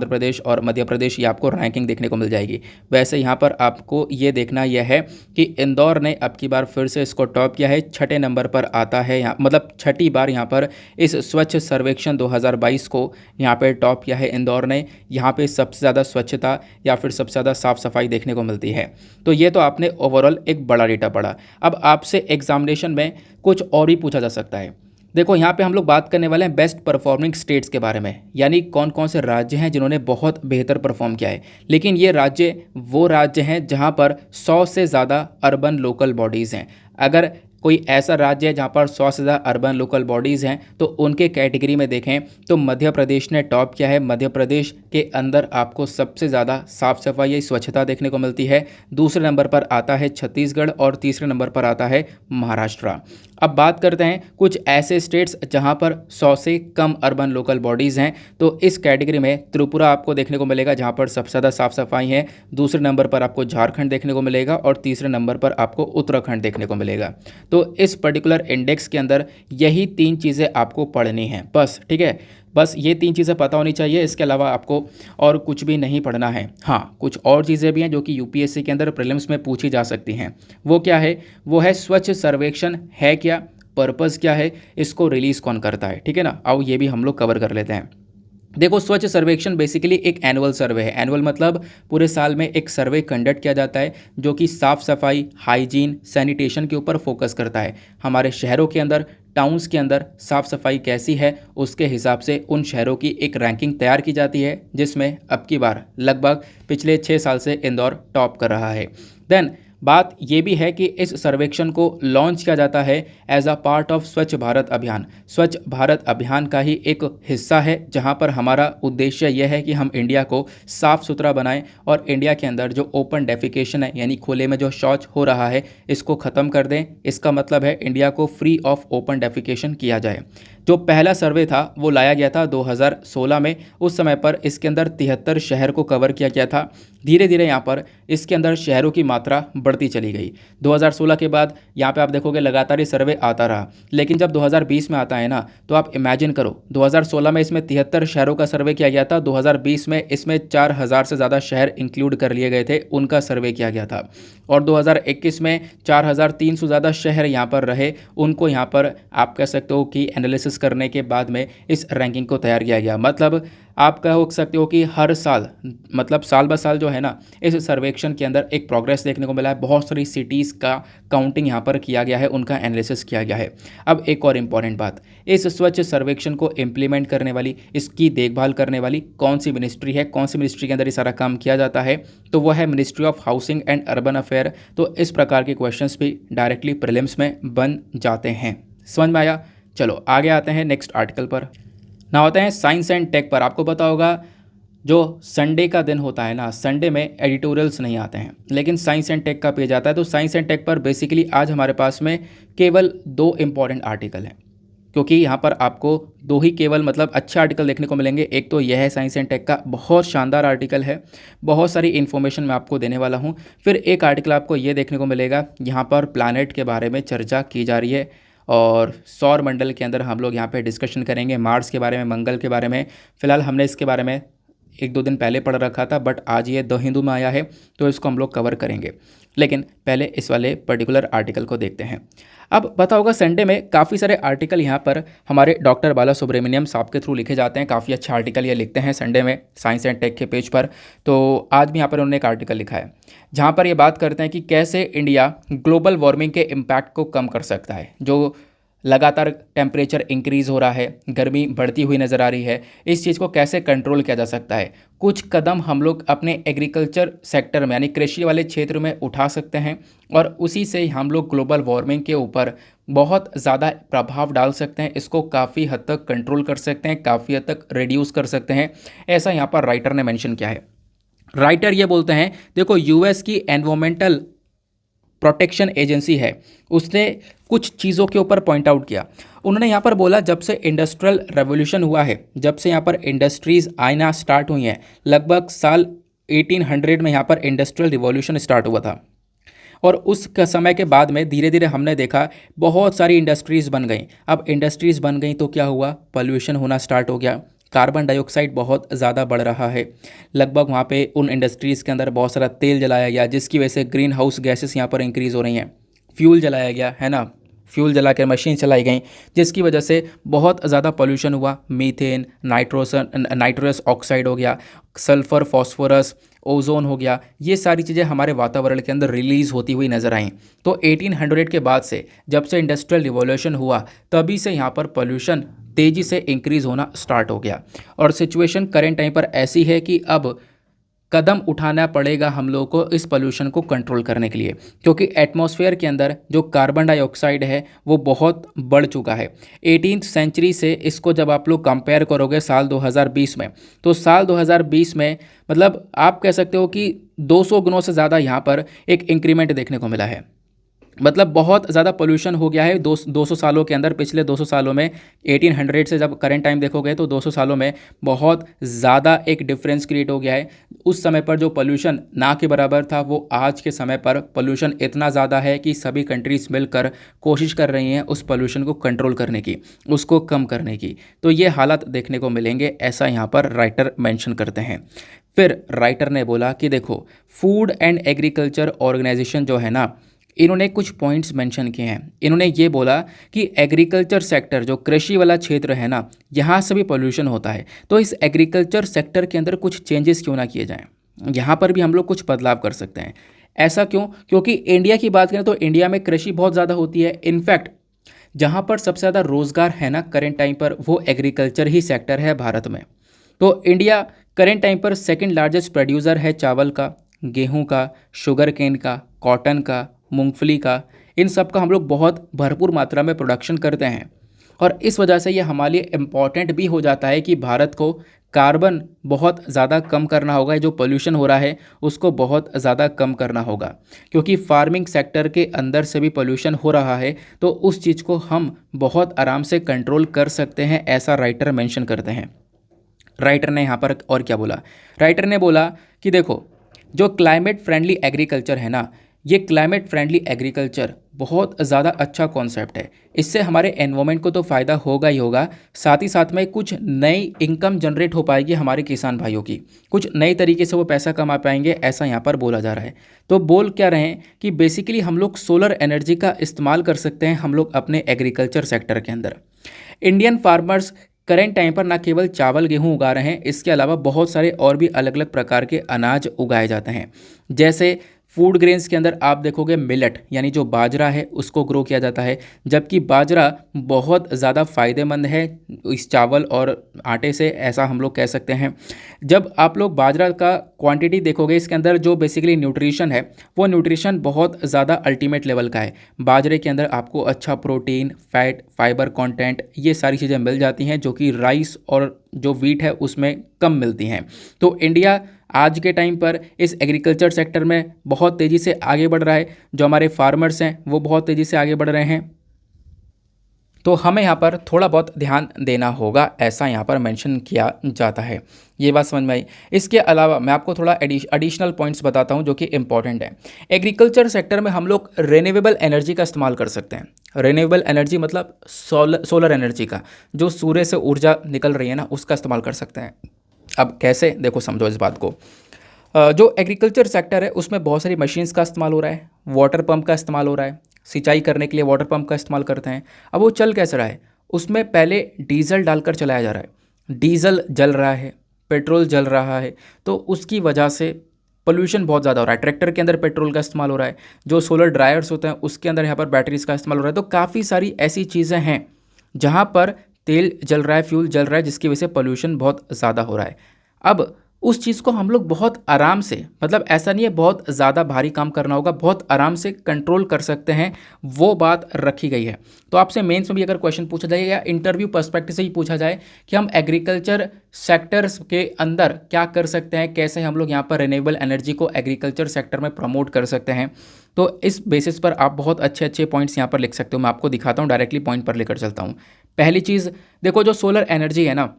प्रदेश और मध्य प्रदेश, ये आपको रैंकिंग देखने को मिल जाएगी। वैसे यहाँ पर आपको ये देखना यह है कि इंदौर ने अब की बार फिर से इसको टॉप किया है, 6ठे नंबर पर आता है यहाँ, मतलब 6ठी बार यहाँ पर इस स्वच्छ सर्वेक्षण 2022 को यहाँ पर टॉप किया है इंदौर ने। यहाँ पर सबसे ज़्यादा स्वच्छता या फिर सबसे ज़्यादा साफ़ सफाई देखने को मिलती है। तो ये तो आपने ओवरऑल एक बड़ा डेटा पढ़ा। अब आपसे एग्जामिनेशन में कुछ और भी पूछा जा सकता है। देखो यहाँ पे हम लोग बात करने वाले हैं बेस्ट परफॉर्मिंग स्टेट्स के बारे में, यानी कौन कौन से राज्य हैं जिन्होंने बहुत बेहतर परफॉर्म किया है। लेकिन ये राज्य वो राज्य हैं जहाँ पर 100 से ज़्यादा अर्बन लोकल बॉडीज़ हैं। अगर कोई ऐसा राज्य है जहाँ पर 100 से ज़्यादा अर्बन लोकल बॉडीज़ हैं तो उनके कैटेगरी में देखें तो मध्य प्रदेश ने टॉप किया है। मध्य प्रदेश के अंदर आपको सबसे ज़्यादा साफ़ सफाई या स्वच्छता देखने को मिलती है। दूसरे नंबर पर आता है छत्तीसगढ़ और तीसरे नंबर पर आता है महाराष्ट्र। अब बात करते हैं कुछ ऐसे स्टेट्स जहां पर 100 से कम अर्बन लोकल बॉडीज़ हैं। तो इस कैटेगरी में त्रिपुरा आपको देखने को मिलेगा जहां पर सबसे ज़्यादा साफ़ सफाई है। दूसरे नंबर पर आपको झारखंड देखने को मिलेगा और तीसरे नंबर पर आपको उत्तराखंड देखने को मिलेगा। तो इस पर्टिकुलर इंडेक्स के अंदर यही 3 चीज़ें आपको पढ़नी हैं बस। ठीक है, बस ये 3 चीज़ें पता होनी चाहिए, इसके अलावा आपको और कुछ भी नहीं पढ़ना है। हाँ, कुछ और चीज़ें भी हैं जो कि यूपीएससी के अंदर प्रीलिम्स में पूछी जा सकती हैं। वो क्या है? वो है स्वच्छ सर्वेक्षण है क्या, पर्पज़ क्या है, इसको रिलीज़ कौन करता है। ठीक है ना? आओ ये भी हम लोग कवर कर लेते हैं। देखो, स्वच्छ सर्वेक्षण बेसिकली एक एनुअल सर्वे है। एनुअल मतलब पूरे साल में एक सर्वे कंडक्ट किया जाता है जो कि साफ़ सफाई, हाइजीन, सैनिटेशन के ऊपर फोकस करता है। हमारे शहरों के अंदर, टाउन्स के अंदर साफ़ सफाई कैसी है, उसके हिसाब से उन शहरों की एक रैंकिंग तैयार की जाती है, जिसमें अब की बार लगभग पिछले 6 साल से इंदौर टॉप कर रहा है। देन बात ये भी है कि इस सर्वेक्षण को लॉन्च किया जाता है एज अ पार्ट ऑफ स्वच्छ भारत अभियान। स्वच्छ भारत अभियान का ही एक हिस्सा है, जहां पर हमारा उद्देश्य यह है कि हम इंडिया को साफ़ सुथरा बनाएं और इंडिया के अंदर जो ओपन डेफिकेशन है, यानी खुले में जो शौच हो रहा है, इसको ख़त्म कर दें। इसका मतलब है इंडिया को फ्री ऑफ ओपन डेफिकेशन किया जाए। जो पहला सर्वे था वो लाया गया था 2016 में। उस समय पर इसके अंदर 73 शहर को कवर किया गया था। धीरे धीरे यहाँ पर इसके अंदर शहरों की मात्रा बढ़ती चली गई। 2016 के बाद यहाँ पे आप देखोगे लगातार ये सर्वे आता रहा, लेकिन जब 2020 में आता है ना, तो आप इमेजिन करो 2016 में इसमें 73 शहरों का सर्वे किया गया था, 2020 में इसमें 4000 से ज़्यादा शहर इंक्लूड कर लिए गए थे, उनका सर्वे किया गया था। और 2021 में 4300 से ज़्यादा शहर यहाँ पर रहे, उनको यहाँ पर आप कह सकते हो कि एनालिसिस करने के बाद में इस रैंकिंग को तैयार किया गया। मतलब आप कह सकते हो कि हर साल, मतलब साल ब साल जो है ना, इस सर्वेक्षण के अंदर एक प्रोग्रेस देखने को मिला है। बहुत सारी सिटीज़ का काउंटिंग यहाँ पर किया गया है, उनका एनालिसिस किया गया है। अब एक और इम्पॉर्टेंट बात, इस स्वच्छ सर्वेक्षण को इम्प्लीमेंट करने वाली, इसकी देखभाल करने वाली कौन सी मिनिस्ट्री है, कौन सी मिनिस्ट्री के अंदर ये सारा काम किया जाता है, तो वह है ministry of housing and urban affair. तो इस प्रकार के क्वेश्चंस भी डायरेक्टली प्रीलिम्स में बन जाते हैं। समझ में आया? चलो आगे आते हैं नेक्स्ट आर्टिकल पर। ना होते हैं साइंस एंड टेक पर। आपको पता होगा जो संडे का दिन होता है ना, संडे में एडिटोरियल्स नहीं आते हैं, लेकिन साइंस एंड टेक का पेज आता है। तो साइंस एंड टेक पर बेसिकली आज हमारे पास में केवल 2 इंपॉर्टेंट आर्टिकल हैं, क्योंकि यहाँ पर आपको 2 ही केवल मतलब अच्छे आर्टिकल देखने को मिलेंगे। एक तो यह है साइंस एंड टेक का, बहुत शानदार आर्टिकल है, बहुत सारी इन्फॉर्मेशन मैं आपको देने वाला हूँ। फिर एक आर्टिकल आपको ये देखने को मिलेगा, यहाँ पर प्लैनेट के बारे में चर्चा की जा रही है और सौर मंडल के अंदर हम लोग यहाँ पे डिस्कशन करेंगे मार्स के बारे में, मंगल के बारे में। फिलहाल हमने इसके बारे में 1-2 दिन पहले पढ़ रखा था, बट आज ये द हिंदू में आया है, तो इसको हम लोग कवर करेंगे। लेकिन पहले इस वाले पर्टिकुलर आर्टिकल को देखते हैं। अब पता होगा संडे में काफ़ी सारे आर्टिकल यहाँ पर हमारे डॉक्टर बाला सुब्रमण्यम साहब के थ्रू लिखे जाते हैं। काफ़ी अच्छा आर्टिकल ये लिखते हैं संडे में साइंस एंड टेक के पेज पर। तो आज भी यहाँ पर उन्होंने एक आर्टिकल लिखा है, जहाँ पर ये बात करते हैं कि कैसे इंडिया ग्लोबल वार्मिंग के इम्पैक्ट को कम कर सकता है। जो लगातार टेम्परेचर इंक्रीज़ हो रहा है, गर्मी बढ़ती हुई नज़र आ रही है, इस चीज़ को कैसे कंट्रोल किया जा सकता है। कुछ कदम हम लोग अपने एग्रीकल्चर सेक्टर में, यानी कृषि वाले क्षेत्र में उठा सकते हैं और उसी से हम लोग ग्लोबल वार्मिंग के ऊपर बहुत ज़्यादा प्रभाव डाल सकते हैं। इसको काफ़ी हद तक कंट्रोल कर सकते हैं, काफ़ी हद तक रिड्यूस कर सकते हैं, ऐसा यहाँ पर राइटर ने मेंशन किया है। राइटर ये बोलते हैं, देखो यूएस की एनवायरमेंटल प्रोटेक्शन एजेंसी है, उसने कुछ चीज़ों के ऊपर पॉइंट आउट किया। उन्होंने यहाँ पर बोला जब से इंडस्ट्रियल रेवोल्यूशन हुआ है, जब से यहाँ पर इंडस्ट्रीज़ आना स्टार्ट हुई हैं, लगभग साल 1800 में यहाँ पर इंडस्ट्रियल रिवॉल्यूशन स्टार्ट हुआ था। और उस समय के बाद में धीरे धीरे हमने देखा बहुत सारी इंडस्ट्रीज़ बन गई। अब इंडस्ट्रीज़ बन गई तो क्या हुआ, पोल्यूशन होना स्टार्ट हो गया, कार्बन डाइऑक्साइड बहुत ज़्यादा बढ़ रहा है। लगभग वहाँ पे उन इंडस्ट्रीज़ के अंदर बहुत सारा तेल जलाया गया, जिसकी वजह से ग्रीन हाउस गैसेस यहाँ पर इंक्रीज़ हो रही हैं। फ्यूल जलाया गया है ना, फ्यूल जला कर मशीन चलाई गई, जिसकी वजह से बहुत ज़्यादा पोल्यूशन हुआ। मीथेन, नाइट्रस ऑक्साइड हो गया, सल्फ़र, फॉस्फोरस, ओजोन हो गया, ये सारी चीज़ें हमारे वातावरण के अंदर रिलीज़ होती हुई नज़र आई। तो 1800 के बाद से, जब से इंडस्ट्रियल रिवॉल्यूशन हुआ, तभी से यहाँ पर पोल्यूशन तेज़ी से इंक्रीज़ होना स्टार्ट हो गया। और सिचुएशन करेंट टाइम पर ऐसी है कि अब कदम उठाना पड़ेगा हम लोगों को इस पोल्यूशन को कंट्रोल करने के लिए, क्योंकि एटमॉस्फेयर के अंदर जो कार्बन डाइऑक्साइड है वो बहुत बढ़ चुका है। 18th सेंचुरी से इसको जब आप लोग कंपेयर करोगे साल 2020 में, तो साल 2020 में मतलब आप कह सकते हो कि 200 गुणों से ज़्यादा यहाँ पर एक इंक्रीमेंट देखने को मिला है। मतलब बहुत ज़्यादा पोल्यूशन हो गया है 200 सालों के अंदर। पिछले 200 सालों में 1800 से जब करंट टाइम देखोगे तो 200 सालों में बहुत ज़्यादा एक डिफरेंस क्रिएट हो गया है। उस समय पर जो पोल्यूशन ना के बराबर था, वो आज के समय पर पोल्यूशन इतना ज़्यादा है कि सभी कंट्रीज़ मिलकर कोशिश कर रही हैं उस पोल्यूशन को कंट्रोल करने की, उसको कम करने की। तो ये हालात देखने को मिलेंगे, ऐसा यहाँ पर राइटर मेंशन करते हैं। फिर राइटर ने बोला कि देखो फूड एंड एग्रीकल्चर ऑर्गेनाइजेशन जो है ना, इन्होंने कुछ पॉइंट्स मेंशन किए हैं। इन्होंने ये बोला कि एग्रीकल्चर सेक्टर, जो कृषि वाला क्षेत्र है ना, यहाँ से भी पोल्यूशन होता है। तो इस एग्रीकल्चर सेक्टर के अंदर कुछ चेंजेस क्यों ना किए जाएं, यहाँ पर भी हम लोग कुछ बदलाव कर सकते हैं। ऐसा क्यों? क्योंकि इंडिया की बात करें तो इंडिया में कृषि बहुत ज़्यादा होती है। इनफैक्ट जहाँ पर सबसे ज़्यादा रोज़गार है ना करेंट टाइम पर, वो एग्रीकल्चर ही सेक्टर है भारत में। तो इंडिया करेंट टाइम पर सेकंड लार्जेस्ट प्रोड्यूसर है चावल का, गेहूं का, शुगर केन का, कॉटन का, मूंगफली का। इन सब का हम लोग बहुत भरपूर मात्रा में प्रोडक्शन करते हैं और इस वजह से ये हमारे लिए इम्पॉर्टेंट भी हो जाता है कि भारत को कार्बन बहुत ज़्यादा कम करना होगा। जो पोल्यूशन हो रहा है उसको बहुत ज़्यादा कम करना होगा, क्योंकि फार्मिंग सेक्टर के अंदर से भी पोल्यूशन हो रहा है। तो उस चीज़ को हम बहुत आराम से कंट्रोल कर सकते हैं, ऐसा राइटर मेंशन करते हैं। राइटर ने यहाँ पर और क्या बोला, राइटर ने बोला कि देखो जो क्लाइमेट फ्रेंडली एग्रीकल्चर है ना, ये क्लाइमेट फ्रेंडली एग्रीकल्चर बहुत ज़्यादा अच्छा कॉन्सेप्ट है। इससे हमारे एनवायरनमेंट को तो फ़ायदा होगा ही होगा, साथ ही साथ में कुछ नई इनकम जनरेट हो पाएगी हमारे किसान भाइयों की, कुछ नए तरीके से वो पैसा कमा पाएंगे, ऐसा यहाँ पर बोला जा रहा है। तो बोल क्या रहे हैं कि बेसिकली हम लोग सोलर एनर्जी का इस्तेमाल कर सकते हैं हम लोग अपने एग्रीकल्चर सेक्टर के अंदर। इंडियन फार्मर्स करेंट टाइम पर ना केवल चावल गेहूं उगा रहे हैं, इसके अलावा बहुत सारे और भी अलग अलग प्रकार के अनाज उगाए जाते हैं। जैसे फूड ग्रेन्स के अंदर आप देखोगे मिलेट यानी जो बाजरा है उसको ग्रो किया जाता है, जबकि बाजरा बहुत ज़्यादा फ़ायदेमंद है इस चावल और आटे से, ऐसा हम लोग कह सकते हैं। जब आप लोग बाजरा का क्वांटिटी देखोगे, इसके अंदर जो बेसिकली न्यूट्रिशन है वो न्यूट्रिशन बहुत ज़्यादा अल्टीमेट लेवल का है। बाजरे के अंदर आपको अच्छा प्रोटीन, फैट, फाइबर कंटेंट, ये सारी चीज़ें मिल जाती हैं जो कि राइस और जो वीट है उसमें कम मिलती हैं। तो इंडिया आज के टाइम पर इस एग्रीकल्चर सेक्टर में बहुत तेज़ी से आगे बढ़ रहा है। जो हमारे फार्मर्स हैं वो बहुत तेज़ी से आगे बढ़ रहे हैं, तो हमें यहाँ पर थोड़ा बहुत ध्यान देना होगा, ऐसा यहाँ पर मेंशन किया जाता है। ये बात समझ में आई। इसके अलावा मैं आपको थोड़ा एडिशनल पॉइंट्स बताता हूँ जो कि इंपॉर्टेंट है। एग्रीकल्चर सेक्टर में हम लोग रिन्यूएबल एनर्जी का इस्तेमाल कर सकते हैं। रिन्यूएबल एनर्जी मतलब सोलर एनर्जी का, जो सूर्य से ऊर्जा निकल रही है ना, उसका इस्तेमाल कर सकते हैं। अब कैसे, देखो समझो इस बात को। जो एग्रीकल्चर सेक्टर है उसमें बहुत सारी मशीन्स का इस्तेमाल हो रहा है, वाटर पंप का इस्तेमाल हो रहा है, सिंचाई करने के लिए वाटर पंप का इस्तेमाल करते हैं। अब वो चल कैसे रहा है, उसमें पहले डीजल डालकर चलाया जा रहा है, डीजल जल रहा है, पेट्रोल जल रहा है, तो उसकी वजह से पोल्यूशन बहुत ज़्यादा हो रहा है। ट्रैक्टर के अंदर पेट्रोल का इस्तेमाल हो रहा है, जो सोलर ड्रायर्स होते हैं उसके अंदर यहाँ पर बैटरीज का इस्तेमाल हो रहा है। तो काफ़ी सारी ऐसी चीज़ें हैं जहाँ पर तेल जल रहा है, फ्यूल जल रहा है, जिसकी वजह से पोल्यूशन बहुत ज़्यादा हो रहा है। अब उस चीज़ को हम लोग बहुत आराम से, मतलब ऐसा नहीं है बहुत ज़्यादा भारी काम करना होगा, बहुत आराम से कंट्रोल कर सकते हैं, वो बात रखी गई है। तो आपसे मेंस में भी अगर क्वेश्चन पूछा जाए या इंटरव्यू पर्सपेक्टिव से ही पूछा जाए कि हम एग्रीकल्चर सेक्टर्स के अंदर क्या कर सकते हैं, कैसे हम लोग यहाँ पर रिन्यूएबल एनर्जी को एग्रीकल्चर सेक्टर में प्रमोट कर सकते हैं, तो इस बेसिस पर आप बहुत अच्छे अच्छे पॉइंट्स यहाँ पर लिख सकते हो। मैं आपको दिखाता हूँ, डायरेक्टली पॉइंट पर लेकर चलता हूँ। पहली चीज़ देखो, जो सोलर एनर्जी है ना,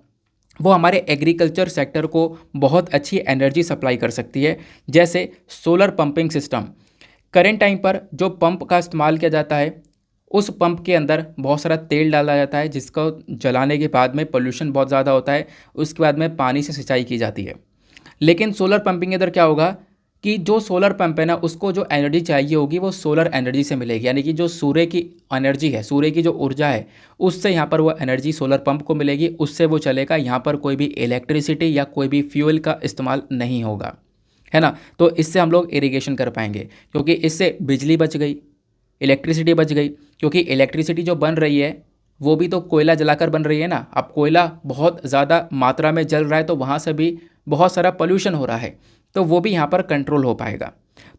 वो हमारे एग्रीकल्चर सेक्टर को बहुत अच्छी एनर्जी सप्लाई कर सकती है। जैसे solar pumping system, current time पर जो पंप का इस्तेमाल किया जाता है, उस पंप के अंदर बहुत सारा तेल डाला जाता है, जिसको जलाने के बाद में पोल्यूशन बहुत ज़्यादा होता है। उसके बाद में पानी से सिंचाई की जाती है। लेकिन सोलर पंपिंग के अंदर क्या होगा कि जो सोलर पंप है ना, उसको जो एनर्जी चाहिए होगी वो सोलर एनर्जी से मिलेगी, यानी कि जो सूर्य की एनर्जी है, सूर्य की जो ऊर्जा है, उससे यहाँ पर वो एनर्जी सोलर पंप को मिलेगी, उससे वो चलेगा। यहाँ पर कोई भी इलेक्ट्रिसिटी या कोई भी फ्यूल का इस्तेमाल नहीं होगा, है ना। तो इससे हम लोग इरिगेशन कर पाएंगे, क्योंकि इससे बिजली बच गई, इलेक्ट्रिसिटी बच गई। क्योंकि इलेक्ट्रिसिटी जो बन रही है वो भी तो कोयला जलाकर बन रही है ना। अब कोयला बहुत ज़्यादा मात्रा में जल रहा है, तो वहाँ से भी बहुत सारा पोल्यूशन हो रहा है, तो वो भी यहाँ पर कंट्रोल हो पाएगा।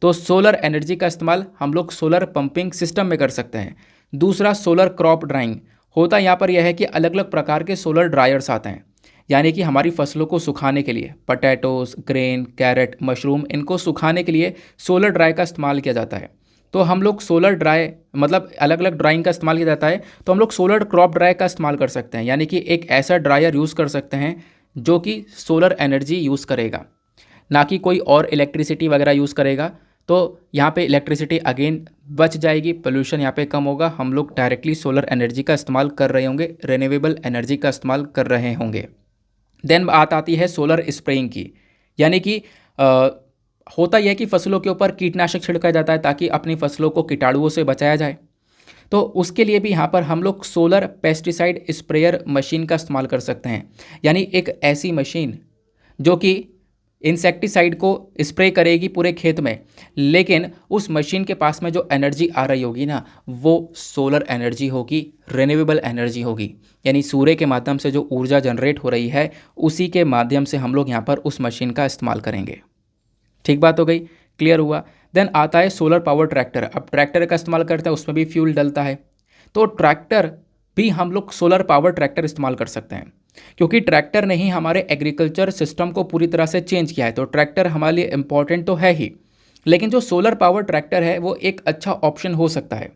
तो सोलर एनर्जी का इस्तेमाल हम लोग सोलर पंपिंग सिस्टम में कर सकते हैं। दूसरा, सोलर क्रॉप ड्राइंग होता यहाँ पर यह है कि अलग अलग प्रकार के सोलर ड्रायर्स आते हैं, यानी कि हमारी फसलों को सुखाने के लिए, पटैटोस, ग्रेन, कैरेट, मशरूम, इनको सुखाने के लिए सोलर ड्राई का इस्तेमाल किया जाता है। तो हम लोग सोलर ड्राई मतलब अलग अलग ड्राइंग का इस्तेमाल किया जाता है, तो हम लोग सोलर क्रॉप ड्राई का इस्तेमाल कर सकते हैं, यानी कि एक ऐसा ड्रायर यूज़ कर सकते हैं जो कि सोलर एनर्जी यूज़ करेगा, ना कि कोई और इलेक्ट्रिसिटी वगैरह यूज़ करेगा। तो यहाँ पे इलेक्ट्रिसिटी अगेन बच जाएगी, पोल्यूशन यहाँ पे कम होगा। हम लोग डायरेक्टली सोलर एनर्जी का इस्तेमाल कर रहे होंगे, रिन्यूएबल एनर्जी का इस्तेमाल कर रहे होंगे। देन बात आती है सोलर स्प्रेइंग की, यानी कि होता यह है कि फसलों के ऊपर कीटनाशक छिड़का जाता है ताकि अपनी फसलों को कीटाणुओं से बचाया जाए। तो उसके लिए भी यहाँ पर हम लोग सोलर पेस्टिसाइड स्प्रेयर मशीन का इस्तेमाल कर सकते हैं, यानी एक ऐसी मशीन जो कि इंसेक्टिसाइड को स्प्रे करेगी पूरे खेत में, लेकिन उस मशीन के पास में जो एनर्जी आ रही होगी ना, वो सोलर एनर्जी होगी, रिन्यूएबल एनर्जी होगी। यानी सूर्य के माध्यम से जो ऊर्जा जनरेट हो रही है, उसी के माध्यम से हम लोग यहाँ पर उस मशीन का इस्तेमाल करेंगे। ठीक बात हो गई, क्लियर हुआ। देन आता है सोलर पावर ट्रैक्टर। अब ट्रैक्टर का इस्तेमाल करते हैं, उसमें भी फ्यूल डलता है, तो ट्रैक्टर भी हम लोग सोलर पावर ट्रैक्टर इस्तेमाल कर सकते हैं, क्योंकि ट्रैक्टर ने ही हमारे एग्रीकल्चर सिस्टम को पूरी तरह से चेंज किया है। तो ट्रैक्टर हमारे लिए इम्पॉर्टेंट तो है ही, लेकिन जो सोलर पावर ट्रैक्टर है वो एक अच्छा ऑप्शन हो सकता है।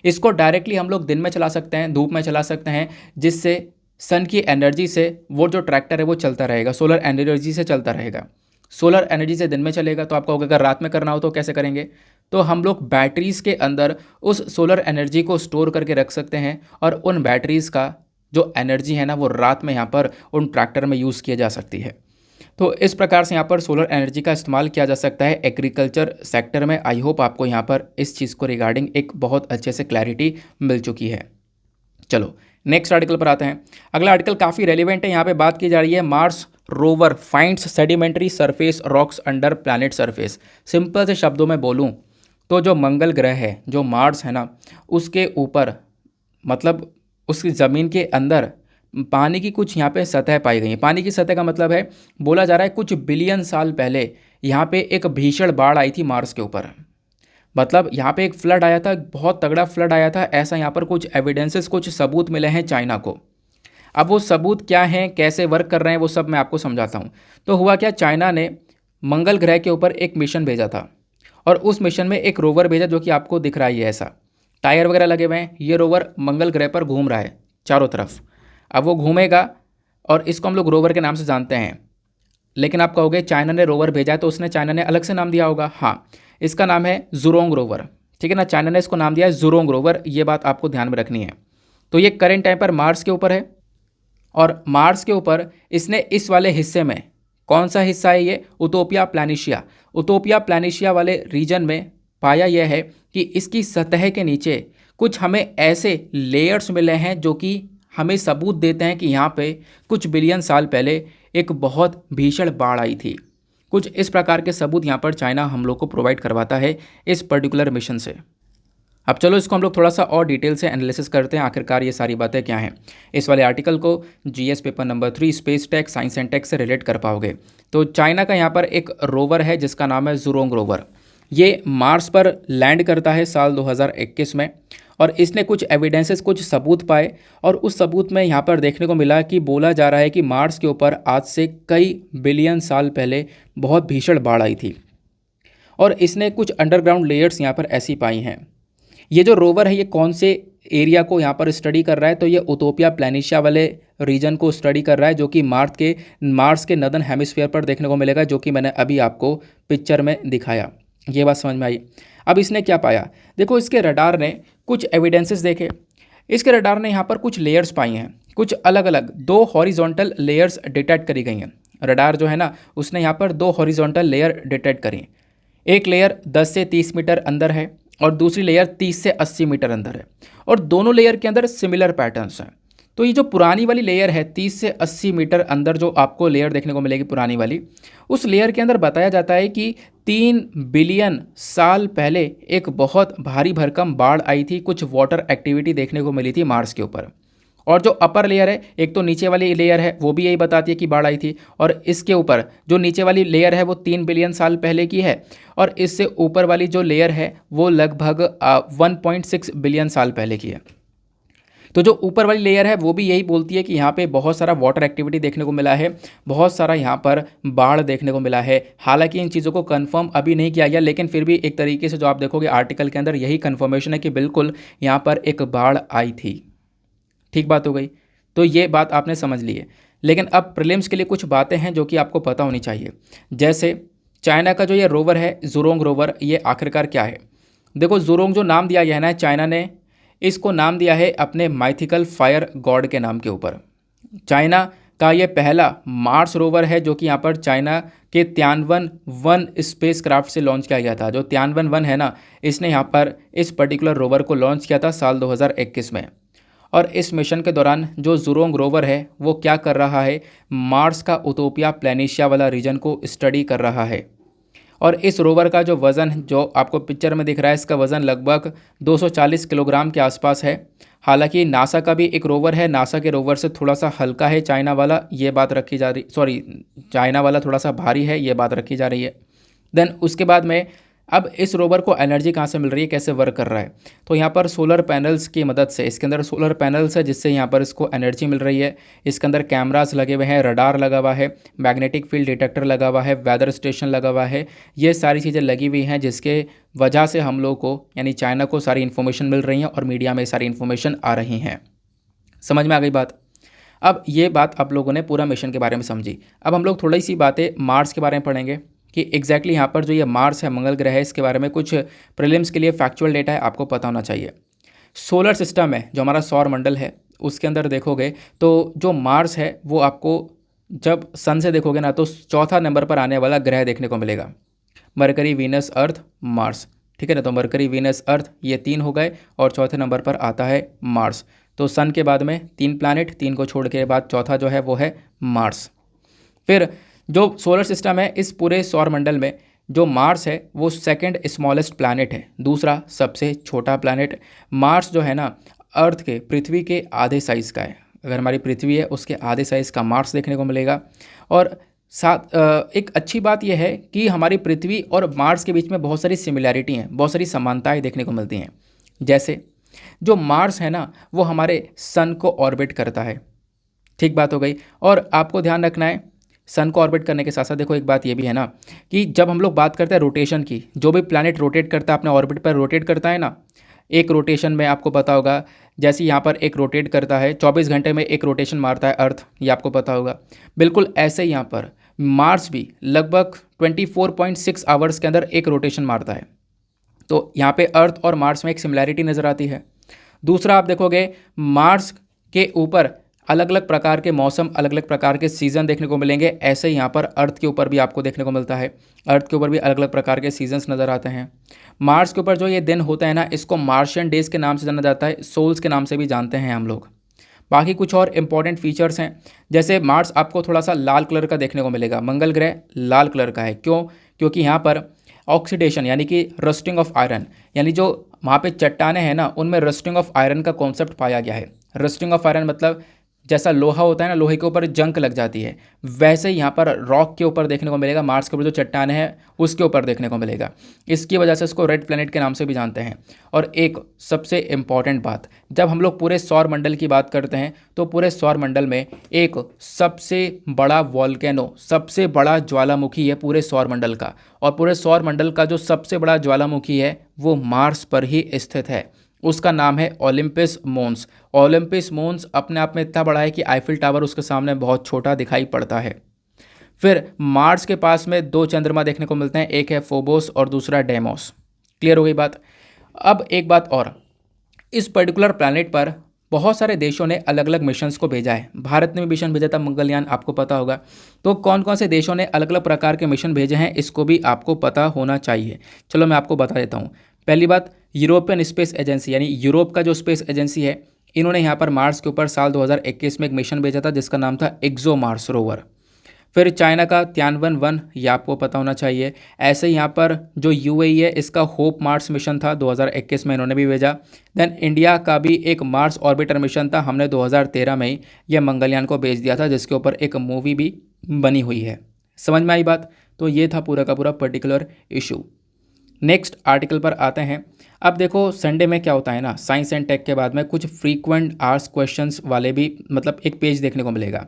इसको डायरेक्टली हम लोग दिन में चला सकते हैं, धूप में चला सकते हैं, जिससे सन की एनर्जी से वो जो ट्रैक्टर है वो चलता रहेगा, सोलर एनर्जी से चलता रहेगा। सोलर एनर्जी से दिन में चलेगा, तो आपको अगर रात में करना हो तो कैसे करेंगे, तो हम लोग बैटरीज़ के अंदर उस सोलर एनर्जी को स्टोर करके रख सकते हैं, और उन बैटरीज़ का जो एनर्जी है ना, वो रात में यहाँ पर उन ट्रैक्टर में यूज़ किया जा सकती है। तो इस प्रकार से यहाँ पर सोलर एनर्जी का इस्तेमाल किया जा सकता है एग्रीकल्चर सेक्टर में। आई होप आपको यहाँ पर इस चीज़ को रिगार्डिंग एक बहुत अच्छे से क्लैरिटी मिल चुकी है। चलो नेक्स्ट आर्टिकल पर आते हैं। अगला आर्टिकल काफ़ी रेलिवेंट है। यहाँ पे बात की जा रही है Mars rover finds sedimentary surface rocks under planet surface. Simple से शब्दों में बोलूँ तो जो मंगल ग्रह है, जो मार्स है ना, उसके ऊपर मतलब उसकी ज़मीन के अंदर पानी की कुछ यहाँ पे सतह पाई गई है। पानी की सतह का मतलब है, बोला जा रहा है कुछ बिलियन साल पहले यहाँ पे एक भीषण बाढ़ आई थी मार्स के ऊपर। मतलब यहाँ पे एक फ्लड आया था, बहुत तगड़ा फ्लड आया था, ऐसा यहाँ पर कुछ एविडेंसेस, कुछ सबूत मिले हैं चाइना को। अब वो सबूत क्या हैं, कैसे वर्क कर रहे हैं, वो सब मैं आपको समझाता हूँ। तो हुआ क्या, चाइना ने मंगल ग्रह के ऊपर एक मिशन भेजा था, और उस मिशन में एक रोवर भेजा जो कि आपको दिख रहा है, ये ऐसा टायर वगैरह लगे हुए हैं। ये रोवर मंगल ग्रह पर घूम रहा है चारों तरफ। अब वो घूमेगा, और इसको हम लोग रोवर के नाम से जानते हैं। लेकिन आप कहोगे चाइना ने रोवर भेजा है, तो उसने चाइना ने अलग से नाम दिया होगा। हाँ, इसका नाम है ज़ुरोंग रोवर, ठीक है ना। चाइना ने इसको नाम दिया है ज़ुरोंग रोवर, ये बात आपको ध्यान में रखनी है। तो ये करेंट टाइम पर मार्स के ऊपर है, और मार्स के ऊपर इसने इस वाले हिस्से में, कौन सा हिस्सा है ये, उतोपिया प्लैनिशिया, उतोपिया प्लैनिशिया वाले रीजन में पाया यह है कि इसकी सतह के नीचे कुछ हमें ऐसे लेयर्स मिले हैं जो कि हमें सबूत देते हैं कि यहाँ पे कुछ बिलियन साल पहले एक बहुत भीषण बाढ़ आई थी। कुछ इस प्रकार के सबूत यहाँ पर चाइना हम लोग को प्रोवाइड करवाता है इस पर्टिकुलर मिशन से। अब चलो इसको हम लोग थोड़ा सा और डिटेल से एनालिसिस करते हैं, आखिरकार ये सारी बातें क्या हैं। इस वाले आर्टिकल को GS paper number 3 space tech science and tech से रिलेट कर पाओगे। तो चाइना का यहाँ पर एक रोवर है जिसका नाम है ज़ुरोंग रोवर। ये मार्स पर लैंड करता है साल 2021 में, और इसने कुछ एविडेंसेस, कुछ सबूत पाए, और उस सबूत में यहाँ पर देखने को मिला कि बोला जा रहा है कि मार्स के ऊपर आज से कई बिलियन साल पहले बहुत भीषण बाढ़ आई थी, और इसने कुछ अंडरग्राउंड लेयर्स यहाँ पर ऐसी पाई हैं। ये जो रोवर है ये कौन से एरिया को यहाँ पर स्टडी कर रहा है, तो ये उतोपिया प्लैनिशिया वाले रीजन को स्टडी कर रहा है, जो कि मार्स के नदर्न हेमिस्फीयर पर देखने को मिलेगा, जो कि मैंने अभी आपको पिक्चर में दिखाया। ये बात समझ में आई। अब इसने क्या पाया, देखो इसके रडार ने कुछ एविडेंसेस देखे। इसके रडार ने यहाँ पर कुछ लेयर्स पाई हैं, कुछ अलग अलग 2 हॉरिजॉन्टल लेयर्स डिटेक्ट करी गई हैं। रडार जो है ना, उसने यहाँ पर 2 हॉरिजॉन्टल लेयर डिटेक्ट करी। एक लेयर 10 से 30 मीटर अंदर है, और दूसरी लेयर 30 से 80 मीटर अंदर है, और दोनों लेयर के अंदर सिमिलर पैटर्न्स हैं। तो ये जो पुरानी वाली लेयर है 30 से 80 मीटर अंदर जो आपको लेयर देखने को मिलेगी पुरानी वाली, उस लेयर के अंदर बताया जाता है कि 3 बिलियन साल पहले एक बहुत भारी भरकम बाढ़ आई थी, कुछ वाटर एक्टिविटी देखने को मिली थी मार्स के ऊपर। और जो अपर लेयर है, एक तो नीचे वाली लेयर है, वो भी यही बताती है कि बाढ़ आई थी, और इसके ऊपर जो नीचे वाली लेयर है वो 3 बिलियन साल पहले की है, और इससे ऊपर वाली जो लेयर है वो लगभग 1.6 बिलियन साल पहले की है। तो जो ऊपर वाली लेयर है वो भी यही बोलती है कि यहाँ पे बहुत सारा वाटर एक्टिविटी देखने को मिला है, बहुत सारा यहाँ पर बाढ़ देखने को मिला है। हालांकि इन चीज़ों को कंफर्म अभी नहीं किया गया, लेकिन फिर भी एक तरीके से जो आप देखोगे आर्टिकल के अंदर यही कंफर्मेशन है कि बिल्कुल यहाँ पर एक बाढ़ आई थी। ठीक बात हो गई, तो ये बात आपने समझ ली है। लेकिन अब प्रीलिम्स के लिए कुछ बातें हैं जो कि आपको पता होनी चाहिए। जैसे चाइना का जो ये रोवर है ज़ुरोंग रोवर, ये आखिरकार क्या है। देखो ज़ुरोंग जो नाम दिया गया है ना, चाइना ने इसको नाम दिया है अपने माइथिकल फायर गॉड के नाम के ऊपर। चाइना का ये पहला मार्स रोवर है जो कि यहाँ पर चाइना के तियानवन-1 स्पेस क्राफ्ट से लॉन्च किया गया था। जो तियानवन-1 है ना, इसने यहाँ पर इस पर्टिकुलर रोवर को लॉन्च किया था साल 2021 में। और इस मिशन के दौरान जो ज़ुरोंग रोवर है वो क्या कर रहा है, मार्स का उतोपिया प्लेनिशिया वाला रीजन को स्टडी कर रहा है। और इस रोवर का जो वज़न जो आपको पिक्चर में दिख रहा है, इसका वज़न लगभग 240 किलोग्राम के आसपास है। हालांकि नासा का भी एक रोवर है, नासा के रोवर से थोड़ा सा हल्का है चाइना वाला, ये बात रखी जा रही, सॉरी चाइना वाला थोड़ा सा भारी है, ये बात रखी जा रही है। देन उसके बाद में अब इस रोवर को एनर्जी कहाँ से मिल रही है, कैसे वर्क कर रहा है, तो यहाँ पर सोलर पैनल्स की मदद से, इसके अंदर सोलर पैनल्स है जिससे यहाँ पर इसको एनर्जी मिल रही है। इसके अंदर कैमरास लगे हुए हैं, रडार लगा हुआ है, मैग्नेटिक फील्ड डिटेक्टर लगा हुआ है, वेदर स्टेशन लगा हुआ है, ये सारी चीज़ें लगी हुई हैं जिसके वजह से हम लोग को यानी चाइना को सारी इन्फॉर्मेशन मिल रही हैं और मीडिया में सारी इन्फॉर्मेशन आ रही हैं। समझ में आ गई बात। अब ये बात आप लोगों ने पूरा मिशन के बारे में समझी। अब हम लोग थोड़ी सी बातें मार्स के बारे में पढ़ेंगे कि एग्जैक्टली यहाँ पर जो ये मार्स है, मंगल ग्रह है, इसके बारे में कुछ प्रीलिम्स के लिए फैक्चुअल डेटा है, आपको पता होना चाहिए। सोलर सिस्टम है जो हमारा सौर मंडल है, उसके अंदर देखोगे तो जो मार्स है वो आपको जब सन से देखोगे ना तो चौथा नंबर पर आने वाला ग्रह देखने को मिलेगा। मरकरी, वीनस, अर्थ, मार्स, ठीक है ना। तो मरकरी, वीनस, अर्थ ये 3 हो गए और चौथे नंबर पर आता है मार्स। तो सन के बाद में 3 प्लैनेट, 3 को छोड़ के बाद चौथा जो है वो है मार्स। फिर जो सोलर सिस्टम है, इस पूरे सौर मंडल में जो मार्स है वो सेकंड स्मॉलेस्ट प्लैनेट है, दूसरा सबसे छोटा प्लैनेट। मार्स जो है ना अर्थ के, पृथ्वी के आधे साइज़ का है। अगर हमारी पृथ्वी है उसके आधे साइज़ का मार्स देखने को मिलेगा। और साथ एक अच्छी बात यह है कि हमारी पृथ्वी और मार्स के बीच में बहुत सारी सिमिलैरिटी हैं, बहुत सारी समानताएं देखने को मिलती हैं। जैसे जो मार्स है ना वो हमारे सन को ऑर्बिट करता है, ठीक बात हो गई। और आपको ध्यान रखना है सन को ऑर्बिट करने के साथ साथ देखो एक बात ये भी है ना कि जब हम लोग बात करते हैं रोटेशन की, जो भी प्लैनेट रोटेट करता है अपने ऑर्बिट पर रोटेट करता है ना, एक रोटेशन में आपको पता होगा, जैसे यहाँ पर एक रोटेट करता है 24 घंटे में एक रोटेशन मारता है अर्थ, ये आपको पता होगा। बिल्कुल ऐसे ही यहाँ पर मार्स भी लगभग 24.6 आवर्स के अंदर एक रोटेशन मारता है। तो यहाँ पे अर्थ और मार्स में एक सिमिलैरिटी नज़र आती है। दूसरा आप देखोगे मार्स के ऊपर अलग अलग प्रकार के मौसम, अलग अलग प्रकार के सीज़न देखने को मिलेंगे। ऐसे ही यहाँ पर अर्थ के ऊपर भी आपको देखने को मिलता है, अर्थ के ऊपर भी अलग अलग प्रकार के सीजन्स नज़र आते हैं। मार्स के ऊपर जो ये दिन होता है ना, इसको मार्शियन डेज के नाम से जाना जाता है, सोल्स के नाम से भी जानते हैं हम लोग। बाकी कुछ और इंपॉर्टेंट फीचर्स हैं, जैसे मार्स आपको थोड़ा सा लाल कलर का देखने को मिलेगा, मंगल ग्रह लाल कलर का है। क्यों? क्योंकि यहाँ पर ऑक्सीडेशन यानी कि रस्टिंग ऑफ आयरन, यानी जो वहाँ पे चट्टानें हैं ना उनमें रस्टिंग ऑफ आयरन का कॉन्सेप्ट पाया गया है। रस्टिंग ऑफ आयरन मतलब जैसा लोहा होता है ना, लोहे के ऊपर जंग लग जाती है, वैसे ही यहाँ पर रॉक के ऊपर देखने को मिलेगा, मार्स के ऊपर जो चट्टानें हैं उसके ऊपर देखने को मिलेगा। इसकी वजह से इसको रेड प्लैनेट के नाम से भी जानते हैं। और एक सबसे इम्पॉर्टेंट बात, जब हम लोग पूरे सौर मंडल की बात करते हैं तो पूरे सौर मंडल में एक सबसे बड़ा वॉल्केनो, सबसे बड़ा ज्वालामुखी है पूरे सौर मंडल का, और पूरे सौर मंडल का जो सबसे बड़ा ज्वालामुखी है वो मार्स पर ही स्थित है। उसका नाम है ओलंपस मोन्स। ओलंपस मोन्स अपने आप में इतना बड़ा है कि आईफिल टावर उसके सामने बहुत छोटा दिखाई पड़ता है। फिर मार्स के पास में 2 चंद्रमा देखने को मिलते हैं, एक है फोबोस और दूसरा डेमोस। क्लियर हो गई बात। अब एक बात और, इस पर्टिकुलर प्लैनेट पर बहुत सारे देशों ने अलग अलग मिशंस को भेजा है। भारत ने भी मिशन भेजा था मंगलयान, आपको पता होगा। तो कौन कौन से देशों ने अलग अलग प्रकार के मिशन भेजे हैं इसको भी आपको पता होना चाहिए। चलो मैं आपको बता देता हूँ। पहली बात, यूरोपियन स्पेस एजेंसी यानी यूरोप का जो स्पेस एजेंसी है, इन्होंने यहाँ पर मार्स के ऊपर साल 2021 में एक मिशन भेजा था जिसका नाम था एक्सो मार्स रोवर। फिर चाइना का तियानवन-1, ये आपको पता होना चाहिए। ऐसे यहाँ पर जो यूएई है, इसका होप मार्स मिशन था 2021 में, इन्होंने भी भेजा। देन इंडिया का भी एक मार्स ऑर्बिटर मिशन था, हमने 2013 में ही यह मंगलयान को भेज दिया था, जिसके ऊपर एक मूवी भी बनी हुई है। समझ में आई बात। तो ये था पूरा का पूरा पर्टिकुलर इशू। नेक्स्ट आर्टिकल पर आते हैं। अब देखो संडे में क्या होता है ना, साइंस एंड टेक के बाद में कुछ फ्रीक्वेंट आस्क्ड क्वेश्चंस वाले भी मतलब एक पेज देखने को मिलेगा।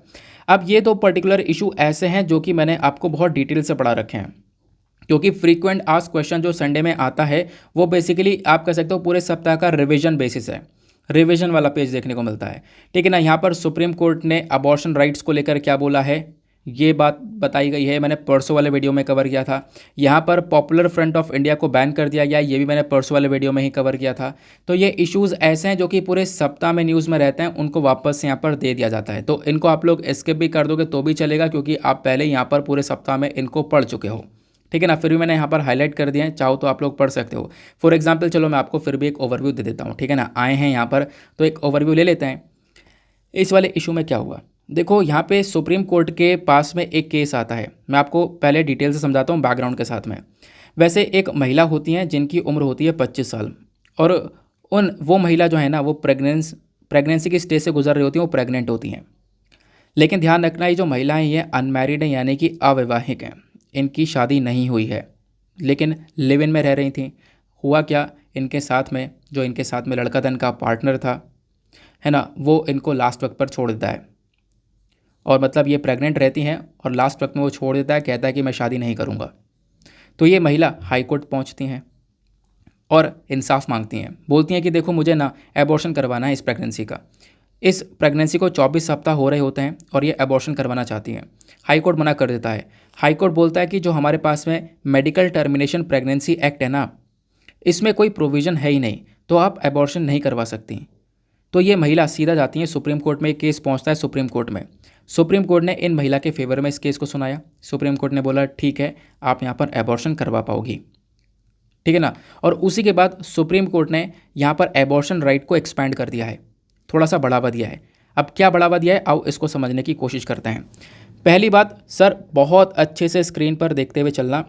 अब ये 2 पर्टिकुलर इशू ऐसे हैं जो कि मैंने आपको बहुत डिटेल से पढ़ा रखे हैं, क्योंकि फ्रीक्वेंट आस्क्ड क्वेश्चन जो संडे में आता है वो बेसिकली आप कह सकते हो पूरे सप्ताह का रिविजन बेसिस है, रिविजन वाला पेज देखने को मिलता है। ठीक है ना। यहाँ पर सुप्रीम कोर्ट ने अबॉर्शन राइट्स को लेकर क्या बोला है ये बात बताई गई है, मैंने परसों वाले वीडियो में कवर किया था। यहाँ पर पॉपुलर फ्रंट ऑफ इंडिया को बैन कर दिया गया, ये भी मैंने परसों वाले वीडियो में ही कवर किया था। तो ये इश्यूज़ ऐसे हैं जो कि पूरे सप्ताह में न्यूज़ में रहते हैं, उनको वापस से यहाँ पर दे दिया जाता है। तो इनको आप लोग स्किप भी कर दोगे तो भी चलेगा, क्योंकि आप पहले यहाँ पर पूरे सप्ताह में इनको पढ़ चुके हो। ठीक है ना। फिर भी मैंने यहाँ पर हाईलाइट कर दिया है, चाहो तो आप लोग पढ़ सकते हो। फॉर एग्जांपल चलो मैं आपको फिर भी एक ओवरव्यू दे देता हूँ, ठीक है ना। आए हैं यहाँ पर तो एक ओवरव्यू ले लेते हैं। इस वाले इशू में क्या हुआ, देखो यहाँ पे सुप्रीम कोर्ट के पास में एक केस आता है। मैं आपको पहले डिटेल से समझाता हूँ बैकग्राउंड के साथ में। वैसे एक महिला होती हैं जिनकी उम्र होती है 25 साल, और वो महिला जो है ना वो प्रेगनेंसी की स्टेज से गुजर रही होती हैं, वो प्रेग्नेंट होती हैं। लेकिन ध्यान रखना, ये जो महिलाएं ये अनमैरिड हैं, यानी कि अवैवाहिक हैं, इनकी शादी नहीं हुई है, लेकिन लिव इन में रह रही थी। हुआ क्या, इनके साथ में लड़का था, इनका पार्टनर था, है ना, वो इनको लास्ट वक्त पर छोड़ देता है। और मतलब ये प्रेग्नेंट रहती हैं और लास्ट वक्त में वो छोड़ देता है, कहता है कि मैं शादी नहीं करूँगा। तो ये महिला हाई कोर्ट पहुँचती हैं और इंसाफ मांगती हैं, बोलती हैं कि देखो मुझे ना एबॉर्शन करवाना है इस प्रेगनेंसी को 24 सप्ताह हो रहे होते हैं और ये एबॉर्शन करवाना चाहती हैं। हाई कोर्ट मना कर देता है। हाई कोर्ट बोलता है कि जो हमारे पास में मेडिकल टर्मिनेशन प्रेगनेंसी एक्ट है ना, इसमें कोई प्रोविज़न है ही नहीं, तो आप एबॉर्शन नहीं करवा सकती। तो ये महिला सीधा जाती है सुप्रीम कोर्ट में। एक केस पहुंचता है सुप्रीम कोर्ट में। सुप्रीम कोर्ट ने इन महिला के फेवर में इस केस को सुनाया। सुप्रीम कोर्ट ने बोला ठीक है, आप यहाँ पर एबॉर्शन करवा पाओगी, ठीक है ना। और उसी के बाद सुप्रीम कोर्ट ने यहाँ पर एबॉर्शन राइट को एक्सपैंड कर दिया है, थोड़ा सा बढ़ावा दिया है। अब क्या बढ़ावा दिया है, आओ इसको समझने की कोशिश करते हैं। पहली बात सर, बहुत अच्छे से स्क्रीन पर देखते हुए चलना,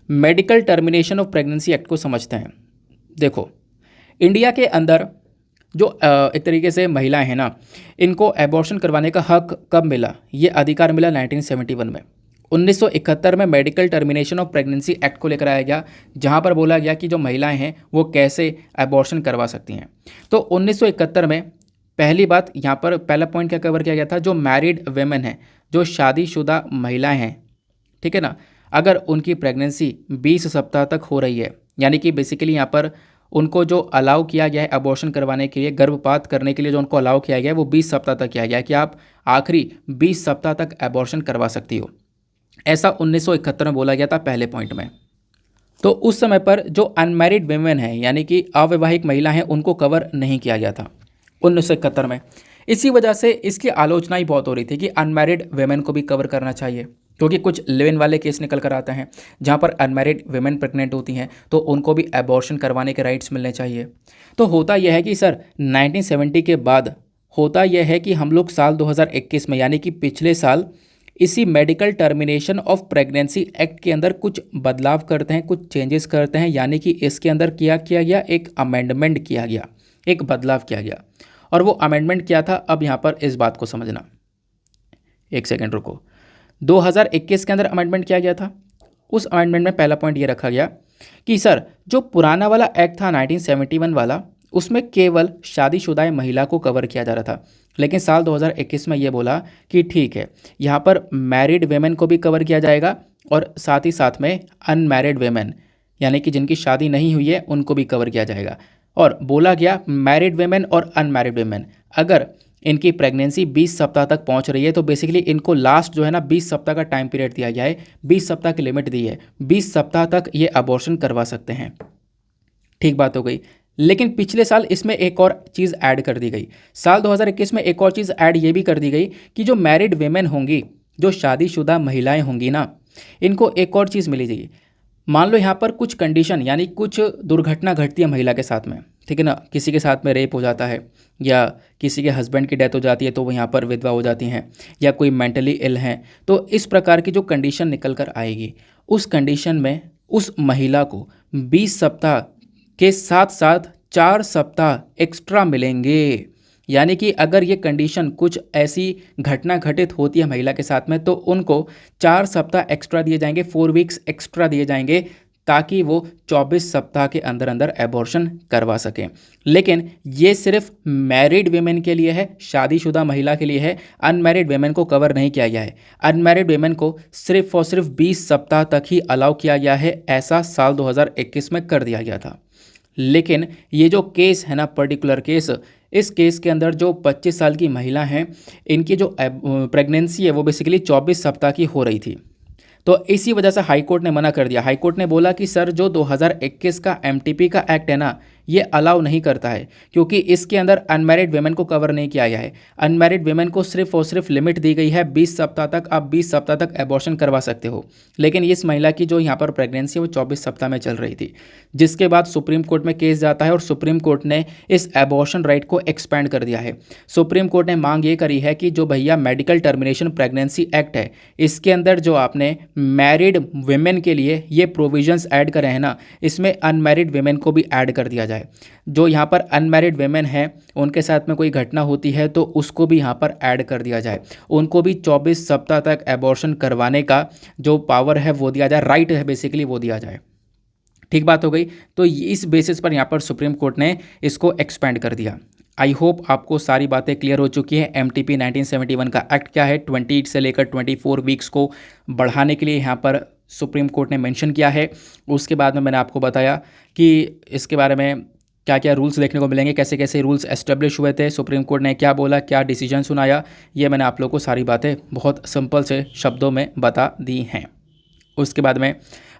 medical termination of pregnancy act को समझते हैं। देखो इंडिया के अंदर जो एक तरीके से महिलाएं हैं ना, इनको एबॉर्शन करवाने का हक कब मिला, ये अधिकार मिला 1971 में। 1971 में medical termination of pregnancy act को लेकर आया गया, जहां पर बोला गया कि जो महिलाएं हैं वो कैसे एबॉर्शन करवा सकती हैं। तो 1971 में पहली बात यहाँ पर पहला पॉइंट क्या कवर किया गया था, जो मैरिड वेमेन हैं, जो शादीशुदा महिलाएं हैं, ठीक है ना, अगर उनकी प्रेगनेंसी 20 सप्ताह तक हो रही है, यानी कि बेसिकली यहाँ पर उनको जो अलाउ किया गया है एबॉर्शन करवाने के लिए, गर्भपात करने के लिए जो उनको अलाउ किया गया है वो 20 सप्ताह तक किया गया है कि आप आखिरी 20 सप्ताह तक एबॉर्शन करवा सकती हो। ऐसा 1971 में बोला गया था पहले पॉइंट में। तो उस समय पर जो अनमैरिड वेमेन है, यानी कि अवैवाहिक महिला हैं, उनको कवर नहीं किया गया था 1971 में। इसी वजह से इसकी आलोचना ही बहुत हो रही थी कि अनमैरिड वेमेन को भी कवर करना चाहिए, क्योंकि कुछ लिव इन वाले केस निकल कर आते हैं जहाँ पर अनमैरिड वेमेन प्रेग्नेंट होती हैं, तो उनको भी एबॉर्शन करवाने के राइट्स मिलने चाहिए। तो होता यह है कि सर 1970 के बाद होता यह है कि हम लोग साल 2021 में, यानी कि पिछले साल, इसी medical termination of pregnancy act के अंदर कुछ बदलाव करते हैं, कुछ चेंजेस करते हैं, यानी कि इसके अंदर क्या किया गया, एक अमेंडमेंट किया गया, एक बदलाव किया गया। और वो अमेंडमेंट क्या था, अब यहाँ पर इस बात को समझना, एक सेकेंड रुको। 2021 के अंदर अमेंडमेंट किया गया था। उस अमेंडमेंट में पहला पॉइंट ये रखा गया कि सर जो पुराना वाला एक्ट था 1971 वाला, उसमें केवल शादीशुदा महिला को कवर किया जा रहा था, लेकिन साल 2021 में ये बोला कि ठीक है, यहाँ पर मैरिड वेमेन को भी कवर किया जाएगा और साथ ही साथ में अनमैरिड वेमेन, यानी कि जिनकी शादी नहीं हुई है, उनको भी कवर किया जाएगा। और बोला गया मैरिड वेमेन और अनमैरिड वेमेन, अगर इनकी प्रेगनेंसी 20 सप्ताह तक पहुंच रही है तो बेसिकली इनको लास्ट जो है ना 20 सप्ताह का टाइम पीरियड दिया गया है, 20 सप्ताह की लिमिट दी है, 20 सप्ताह तक ये अबॉर्शन करवा सकते हैं। ठीक बात हो गई। लेकिन पिछले साल इसमें एक और चीज़ ऐड कर दी गई। साल 2021 में एक और चीज़ ऐड ये भी कर दी गई कि जो मैरिड वेमेन होंगी, जो शादीशुदा महिलाएं होंगी ना, इनको एक और चीज़ मिली जाएगी। मान लो यहाँ पर कुछ कंडीशन, यानी कुछ दुर्घटना घटती है महिला के साथ में, ठीक है ना, किसी के साथ में रेप हो जाता है या किसी के हस्बैंड की डेथ हो जाती है तो वो यहाँ पर विधवा हो जाती हैं, या कोई मेंटली इल हैं, तो इस प्रकार की जो कंडीशन निकल कर आएगी, उस कंडीशन में उस महिला को 20 सप्ताह के साथ साथ 4 सप्ताह एक्स्ट्रा मिलेंगे। यानी कि अगर ये कंडीशन कुछ ऐसी घटना घटित होती है महिला के साथ में, तो उनको 4 सप्ताह एक्स्ट्रा दिए जाएंगे, 4 वीक्स एक्स्ट्रा दिए जाएंगे, ताकि वो 24 सप्ताह के अंदर अंदर एबॉर्शन करवा सकें। लेकिन ये सिर्फ मैरिड वेमेन के लिए है, शादीशुदा महिला के लिए है, अनमैरिड वेमेन को कवर नहीं किया गया है। अनमैरिड वेमेन को सिर्फ और सिर्फ 20 सप्ताह तक ही अलाउ किया गया है, ऐसा साल 2021 में कर दिया गया था। लेकिन ये जो केस है ना, पर्टिकुलर केस, इस केस के अंदर जो 25 साल की महिला हैं, इनकी जो प्रेगनेंसी है वो बेसिकली 24 सप्ताह की हो रही थी। तो इसी वजह से हाई कोर्ट ने मना कर दिया। हाई कोर्ट ने बोला कि सर जो 2021 का एमटीपी का एक्ट है ना, ये अलाउ नहीं करता है, क्योंकि इसके अंदर अनमैरिड वेमेन को कवर नहीं किया गया है। अनमैरिड वेमेन को सिर्फ और सिर्फ लिमिट दी गई है 20 सप्ताह तक, आप 20 सप्ताह तक एबॉर्शन करवा सकते हो। लेकिन इस महिला की जो यहाँ पर प्रेगनेंसी है वो 24 सप्ताह में चल रही थी, जिसके बाद सुप्रीम कोर्ट में केस जाता है और सुप्रीम कोर्ट ने इस एबॉर्शन राइट को एक्सपेंड कर दिया है। सुप्रीम कोर्ट ने मांग ये करी है कि जो भैया मेडिकल टर्मिनेशन प्रेगनेंसी एक्ट है, इसके अंदर जो आपने मैरिड वेमेन के लिए ये प्रोविजंस ऐड करे हैं ना, इसमें अनमैरिड वेमेन को भी ऐड कर दिया जाए। जो यहाँ पर अनमैरिड वेमेन है उनके साथ में कोई घटना होती है तो उसको भी यहाँ पर ऐड कर दिया जाए, उनको भी 24 सप्ताह तक एबॉर्शन करवाने का जो पावर है वो दिया जाए, राइट है बेसिकली वो दिया जाए। ठीक बात हो गई। तो इस बेसिस पर यहाँ पर सुप्रीम कोर्ट ने इसको एक्सपेंड कर दिया। आई होप आपको सारी बातें क्लियर हो चुकी हैं। MTP 1971 का एक्ट क्या है, 28 से लेकर 24 वीक्स को बढ़ाने के लिए यहाँ पर सुप्रीम कोर्ट ने मेंशन किया है। उसके बाद में मैंने आपको बताया कि इसके बारे में क्या क्या रूल्स देखने को मिलेंगे, कैसे कैसे रूल्स एस्टेब्लिश हुए थे, सुप्रीम कोर्ट ने क्या बोला, क्या डिसीजन सुनाया, ये मैंने आप लोगों को सारी बातें बहुत सिंपल से शब्दों में बता दी हैं। उसके बाद में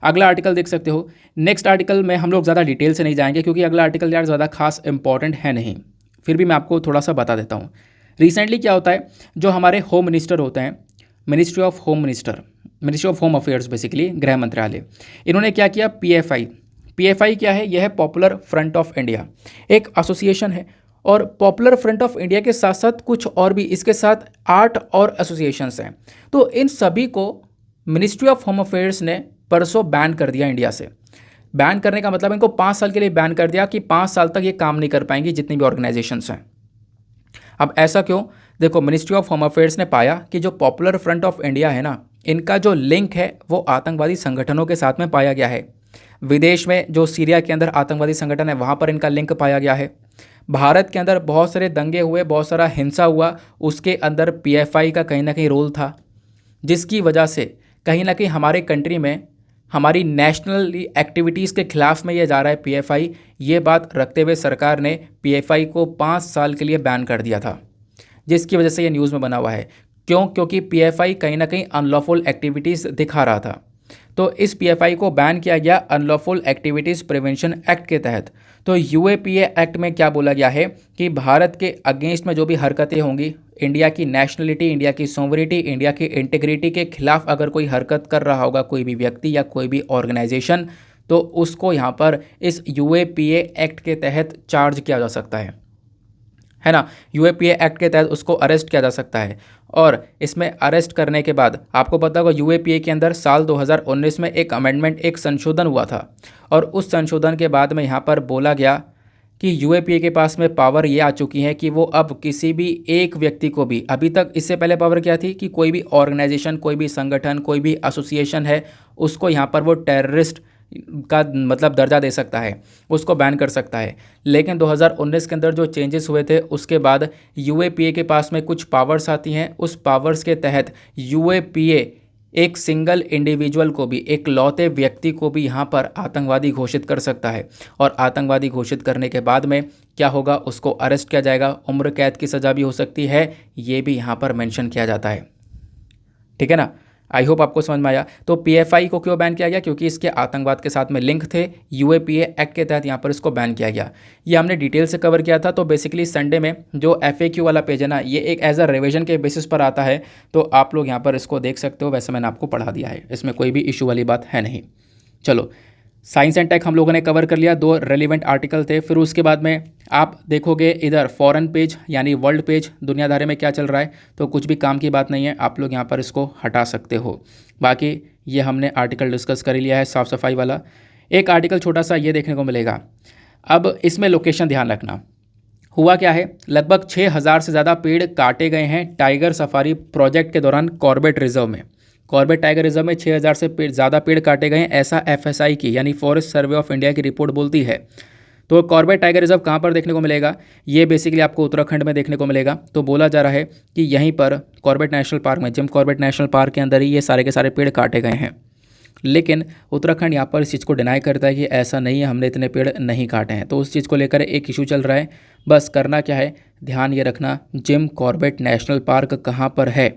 अगला आर्टिकल देख सकते हो। नेक्स्ट आर्टिकल में हम लोग ज़्यादा डिटेल से नहीं जाएंगे क्योंकि अगला आर्टिकल यार ज़्यादा खास इंपॉर्टेंट है नहीं, फिर भी मैं आपको थोड़ा सा बता देता हूँ। रिसेंटली क्या होता है, जो हमारे होम मिनिस्टर होते हैं, ministry of home affairs basically गृह मंत्रालय, इन्होंने क्या किया, PFI क्या है, यह है पॉपुलर फ्रंट ऑफ इंडिया, एक एसोसिएशन है। और पॉपुलर फ्रंट ऑफ इंडिया के साथ साथ कुछ और भी इसके साथ 8 और एसोसिएशंस हैं। तो इन सभी को मिनिस्ट्री ऑफ होम अफेयर्स ने परसों बैन कर दिया इंडिया से। बैन करने का मतलब इनको 5 साल के लिए बैन कर दिया कि 5 साल तक ये काम नहीं कर पाएंगी जितनी भी ऑर्गेनाइजेशंस हैं। अब ऐसा क्यों, देखो मिनिस्ट्री ऑफ होम अफेयर्स ने पाया कि जो पॉपुलर फ्रंट ऑफ इंडिया है ना, इनका जो लिंक है वो आतंकवादी संगठनों के साथ में पाया गया है। विदेश में जो सीरिया के अंदर आतंकवादी संगठन है वहाँ पर इनका लिंक पाया गया है। भारत के अंदर बहुत सारे दंगे हुए, बहुत सारा हिंसा हुआ, उसके अंदर PFI का कहीं ना कहीं रोल था, जिसकी वजह से कहीं ना कहीं हमारे कंट्री में हमारी नेशनल एक्टिविटीज़ के खिलाफ में ये जा रहा है PFI। ये बात रखते हुए सरकार ने PFI को 5 साल के लिए बैन कर दिया था, जिसकी वजह से ये न्यूज़ में बना हुआ है। क्यों? क्योंकि PFI कहीं ना कहीं अनलॉफुल एक्टिविटीज़ दिखा रहा था। तो इस PFI को बैन किया गया अनलॉफुल एक्टिविटीज़ प्रिवेंशन एक्ट के तहत। तो UAPA एक्ट में क्या बोला गया है कि भारत के अगेंस्ट में जो भी हरकतें होंगी, इंडिया की नेशनलिटी, इंडिया की सोवरेनिटी, इंडिया की इंटीग्रिटी के खिलाफ अगर कोई हरकत कर रहा होगा कोई भी व्यक्ति या कोई भी ऑर्गेनाइजेशन, तो उसको यहाँ पर इस UAPA एक्ट के तहत चार्ज किया जा सकता है ना। UAPA एक्ट के तहत उसको अरेस्ट किया जा सकता है। और इसमें अरेस्ट करने के बाद आपको पता होगा UAPA के अंदर साल 2019 में एक अमेंडमेंट, एक संशोधन हुआ था। और उस संशोधन के बाद में यहाँ पर बोला गया कि UAPA के पास में पावर ये आ चुकी है कि वो अब किसी भी एक व्यक्ति को भी, अभी तक इससे पहले पावर क्या थी कि कोई भी ऑर्गेनाइजेशन, कोई भी संगठन, कोई भी एसोसिएशन है, उसको यहाँ पर वो टेररिस्ट का मतलब दर्जा दे सकता है, उसको बैन कर सकता है। लेकिन 2019 के अंदर जो चेंजेस हुए थे उसके बाद UAPA के पास में कुछ पावर्स आती हैं। उस पावर्स के तहत UAPA एक सिंगल इंडिविजुअल को भी, एक लौते व्यक्ति को भी यहाँ पर आतंकवादी घोषित कर सकता है। और आतंकवादी घोषित करने के बाद में क्या होगा, उसको अरेस्ट किया जाएगा, उम्र कैद की सज़ा भी हो सकती है, ये भी यहाँ पर मेंशन किया जाता है। ठीक है ना। आई होप आपको समझ में आया। तो PFI को क्यों बैन किया गया, क्योंकि इसके आतंकवाद के साथ में लिंक थे। UAPA एक्ट के तहत यहाँ पर इसको बैन किया गया। ये हमने डिटेल से कवर किया था। तो बेसिकली संडे में जो FAQ वाला पेज है ना, ये एक एज अ रिवीजन के बेसिस पर आता है, तो आप लोग यहाँ पर इसको देख सकते हो। वैसे मैंने आपको पढ़ा दिया है, इसमें कोई भी इशू वाली बात है नहीं। चलो, साइंस एंड टेक हम लोगों ने कवर कर लिया, 2 रेलिवेंट आर्टिकल थे। फिर उसके बाद में आप देखोगे इधर फॉरेन पेज यानी वर्ल्ड पेज, दुनियादारी में क्या चल रहा है, तो कुछ भी काम की बात नहीं है, आप लोग यहाँ पर इसको हटा सकते हो। बाकी ये हमने आर्टिकल डिस्कस कर लिया है, साफ़ सफाई वाला। एक आर्टिकल छोटा सा ये देखने को मिलेगा। अब इसमें लोकेशन ध्यान रखना। हुआ क्या है, लगभग 6000 से ज़्यादा पेड़ काटे गए हैं टाइगर सफारी प्रोजेक्ट के दौरान कॉर्बेट रिजर्व में। कॉर्बेट टाइगर रिजर्व में 6000 से ज़्यादा पेड़ काटे गए हैं, ऐसा FSI की यानी फॉरेस्ट सर्वे ऑफ इंडिया की रिपोर्ट बोलती है। तो कॉर्बेट टाइगर रिजर्व कहाँ पर देखने को मिलेगा, ये बेसिकली आपको उत्तराखंड में देखने को मिलेगा। तो बोला जा रहा है कि यहीं पर कॉर्बेट नेशनल पार्क में, जिम कॉर्बेट नेशनल पार्क के अंदर ही ये सारे के सारे पेड़ काटे गए हैं। लेकिन उत्तराखंड यहाँ पर इस चीज़ को डिनाई करता है कि ऐसा नहीं है, हमने इतने पेड़ नहीं काटे हैं। तो उस चीज़ को लेकर एक इशू चल रहा है। बस करना क्या है, ध्यान ये रखना, जिम कॉर्बेट नेशनल पार्क कहाँ पर है,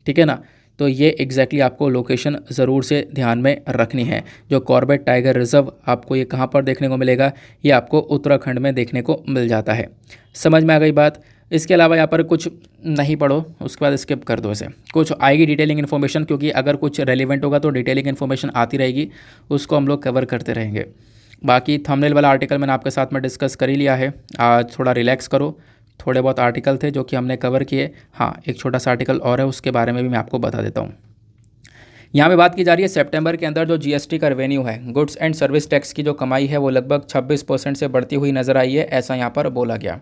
ठीक है ना। तो ये एग्जैक्टली आपको लोकेशन ज़रूर से ध्यान में रखनी है। जो कॉर्बेट टाइगर रिजर्व आपको ये कहाँ पर देखने को मिलेगा, ये आपको उत्तराखंड में देखने को मिल जाता है। समझ में आ गई बात। इसके अलावा यहाँ पर कुछ नहीं पढ़ो, उसके बाद स्किप कर दो इसे। कुछ आएगी डिटेलिंग इन्फॉर्मेशन, क्योंकि अगर कुछ रेलिवेंट होगा तो डिटेलिंग इन्फॉर्मेशन आती रहेगी, उसको हम लोग कवर करते रहेंगे। बाकी थंबनेल वाला आर्टिकल मैंने आपके साथ में डिस्कस कर ही लिया है। आज थोड़ा रिलैक्स करो, थोड़े बहुत आर्टिकल थे जो कि हमने कवर किए। हाँ, एक छोटा सा आर्टिकल और है, उसके बारे में भी मैं आपको बता देता हूँ। यहाँ पे बात की जा रही है सितंबर के अंदर जो जीएसटी का रेवेन्यू है, गुड्स एंड सर्विस टैक्स की जो कमाई है वो लगभग 26% से बढ़ती हुई नज़र आई है, ऐसा यहाँ पर बोला गया।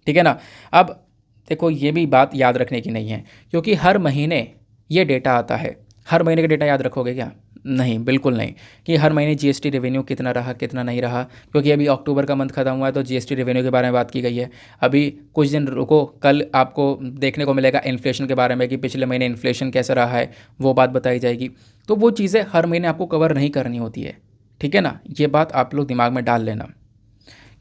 ठीक है ना। अब देखो ये भी बात याद रखने की नहीं है, क्योंकि हर महीने ये डेटा आता है। हर महीने का डेटा याद रखोगे क्या? नहीं, बिल्कुल नहीं, कि हर महीने जीएसटी रेवेन्यू कितना रहा कितना नहीं रहा, क्योंकि अभी अक्टूबर का मंथ खत्म हुआ है तो जीएसटी रेवेन्यू के बारे में बात की गई है। अभी कुछ दिन रुको, कल आपको देखने को मिलेगा इन्फ्लेशन के बारे में, कि पिछले महीने इन्फ्लेशन कैसा रहा है, वो बात बताई जाएगी। तो वो चीज़ें हर महीने आपको कवर नहीं करनी होती है। ठीक है ना, ये बात आप लोग दिमाग में डाल लेना,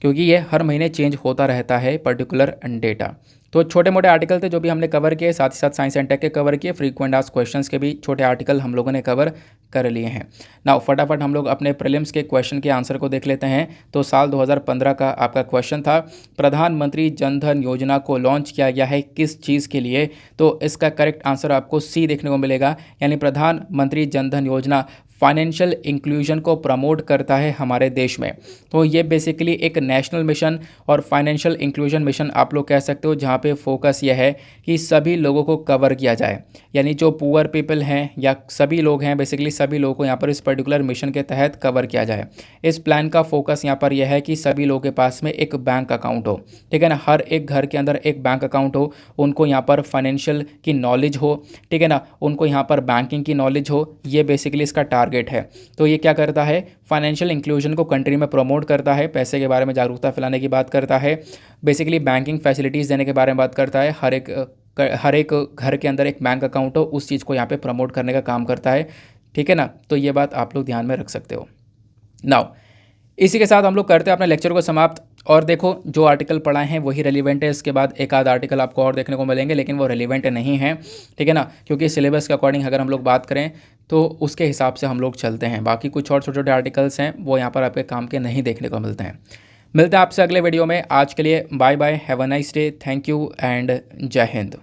क्योंकि ये हर महीने चेंज होता रहता है पर्टिकुलर डेटा। तो छोटे मोटे आर्टिकल थे जो भी हमने कवर किए, साथ ही साथ साइंस एंड टेक के कवर किए, फ्रीक्वेंट आस्क्ड क्वेश्चंस के भी छोटे आर्टिकल हम लोगों ने कवर कर लिए हैं। नाउ फटाफट हम लोग अपने प्रीलिम्स के क्वेश्चन के आंसर को देख लेते हैं। तो साल 2015 का आपका क्वेश्चन था, प्रधानमंत्री जन धन योजना को लॉन्च किया गया है किस चीज़ के लिए? तो इसका करेक्ट आंसर आपको सी देखने को मिलेगा, यानी प्रधानमंत्री जन धन योजना फाइनेंशियल इंक्लूजन को प्रमोट करता है हमारे देश में। तो ये बेसिकली एक नेशनल मिशन और फाइनेंशियल इंक्लूजन मिशन आप लोग कह सकते हो, जहाँ पे फोकस यह है कि सभी लोगों को कवर किया जाए, यानी जो पुअर पीपल हैं या सभी लोग हैं, बेसिकली सभी लोगों को यहाँ पर इस पर्टिकुलर मिशन के तहत कवर किया जाए। इस प्लान का फोकस यहाँ पर यह है कि सभी लोगों के पास में एक बैंक अकाउंट हो। ठीक है ना, हर एक घर के अंदर एक बैंक अकाउंट हो, उनको यहाँ पर फाइनेंशियल की नॉलेज हो। ठीक है ना, उनको यहाँ पर बैंकिंग की नॉलेज हो। ये बेसिकली इसका टारगेट है। तो ये क्या करता है, फाइनेंशियल इंक्लूजन को कंट्री में प्रमोट करता है, पैसे के बारे में जागरूकता फैलाने की बात करता है, बेसिकली बैंकिंग फैसिलिटीज़ देने के बारे में बात करता है। हर एक घर के अंदर एक बैंक अकाउंट हो, उस चीज़ को यहाँ पे प्रमोट करने का काम करता है। ठीक है ना, तो ये बात आप लोग ध्यान में रख सकते हो। नाउ इसी के साथ हम लोग करते हैं अपने लेक्चर को समाप्त। और देखो जो आर्टिकल पढ़ाए हैं वही रेलिवेंट है, इसके बाद एक आध आर्टिकल आपको और देखने को मिलेंगे, लेकिन वो रेलिवेंट नहीं है। ठीक है ना, क्योंकि सिलेबस के अकॉर्डिंग अगर हम लोग बात करें तो उसके हिसाब से हम लोग चलते हैं। बाकी कुछ और छोटे छोटे आर्टिकल्स हैं वो यहाँ पर आपके काम के नहीं देखने को मिलते हैं। मिलते हैं आपसे अगले वीडियो में। आज के लिए bye bye, have a nice day, thank you and जय हिंद।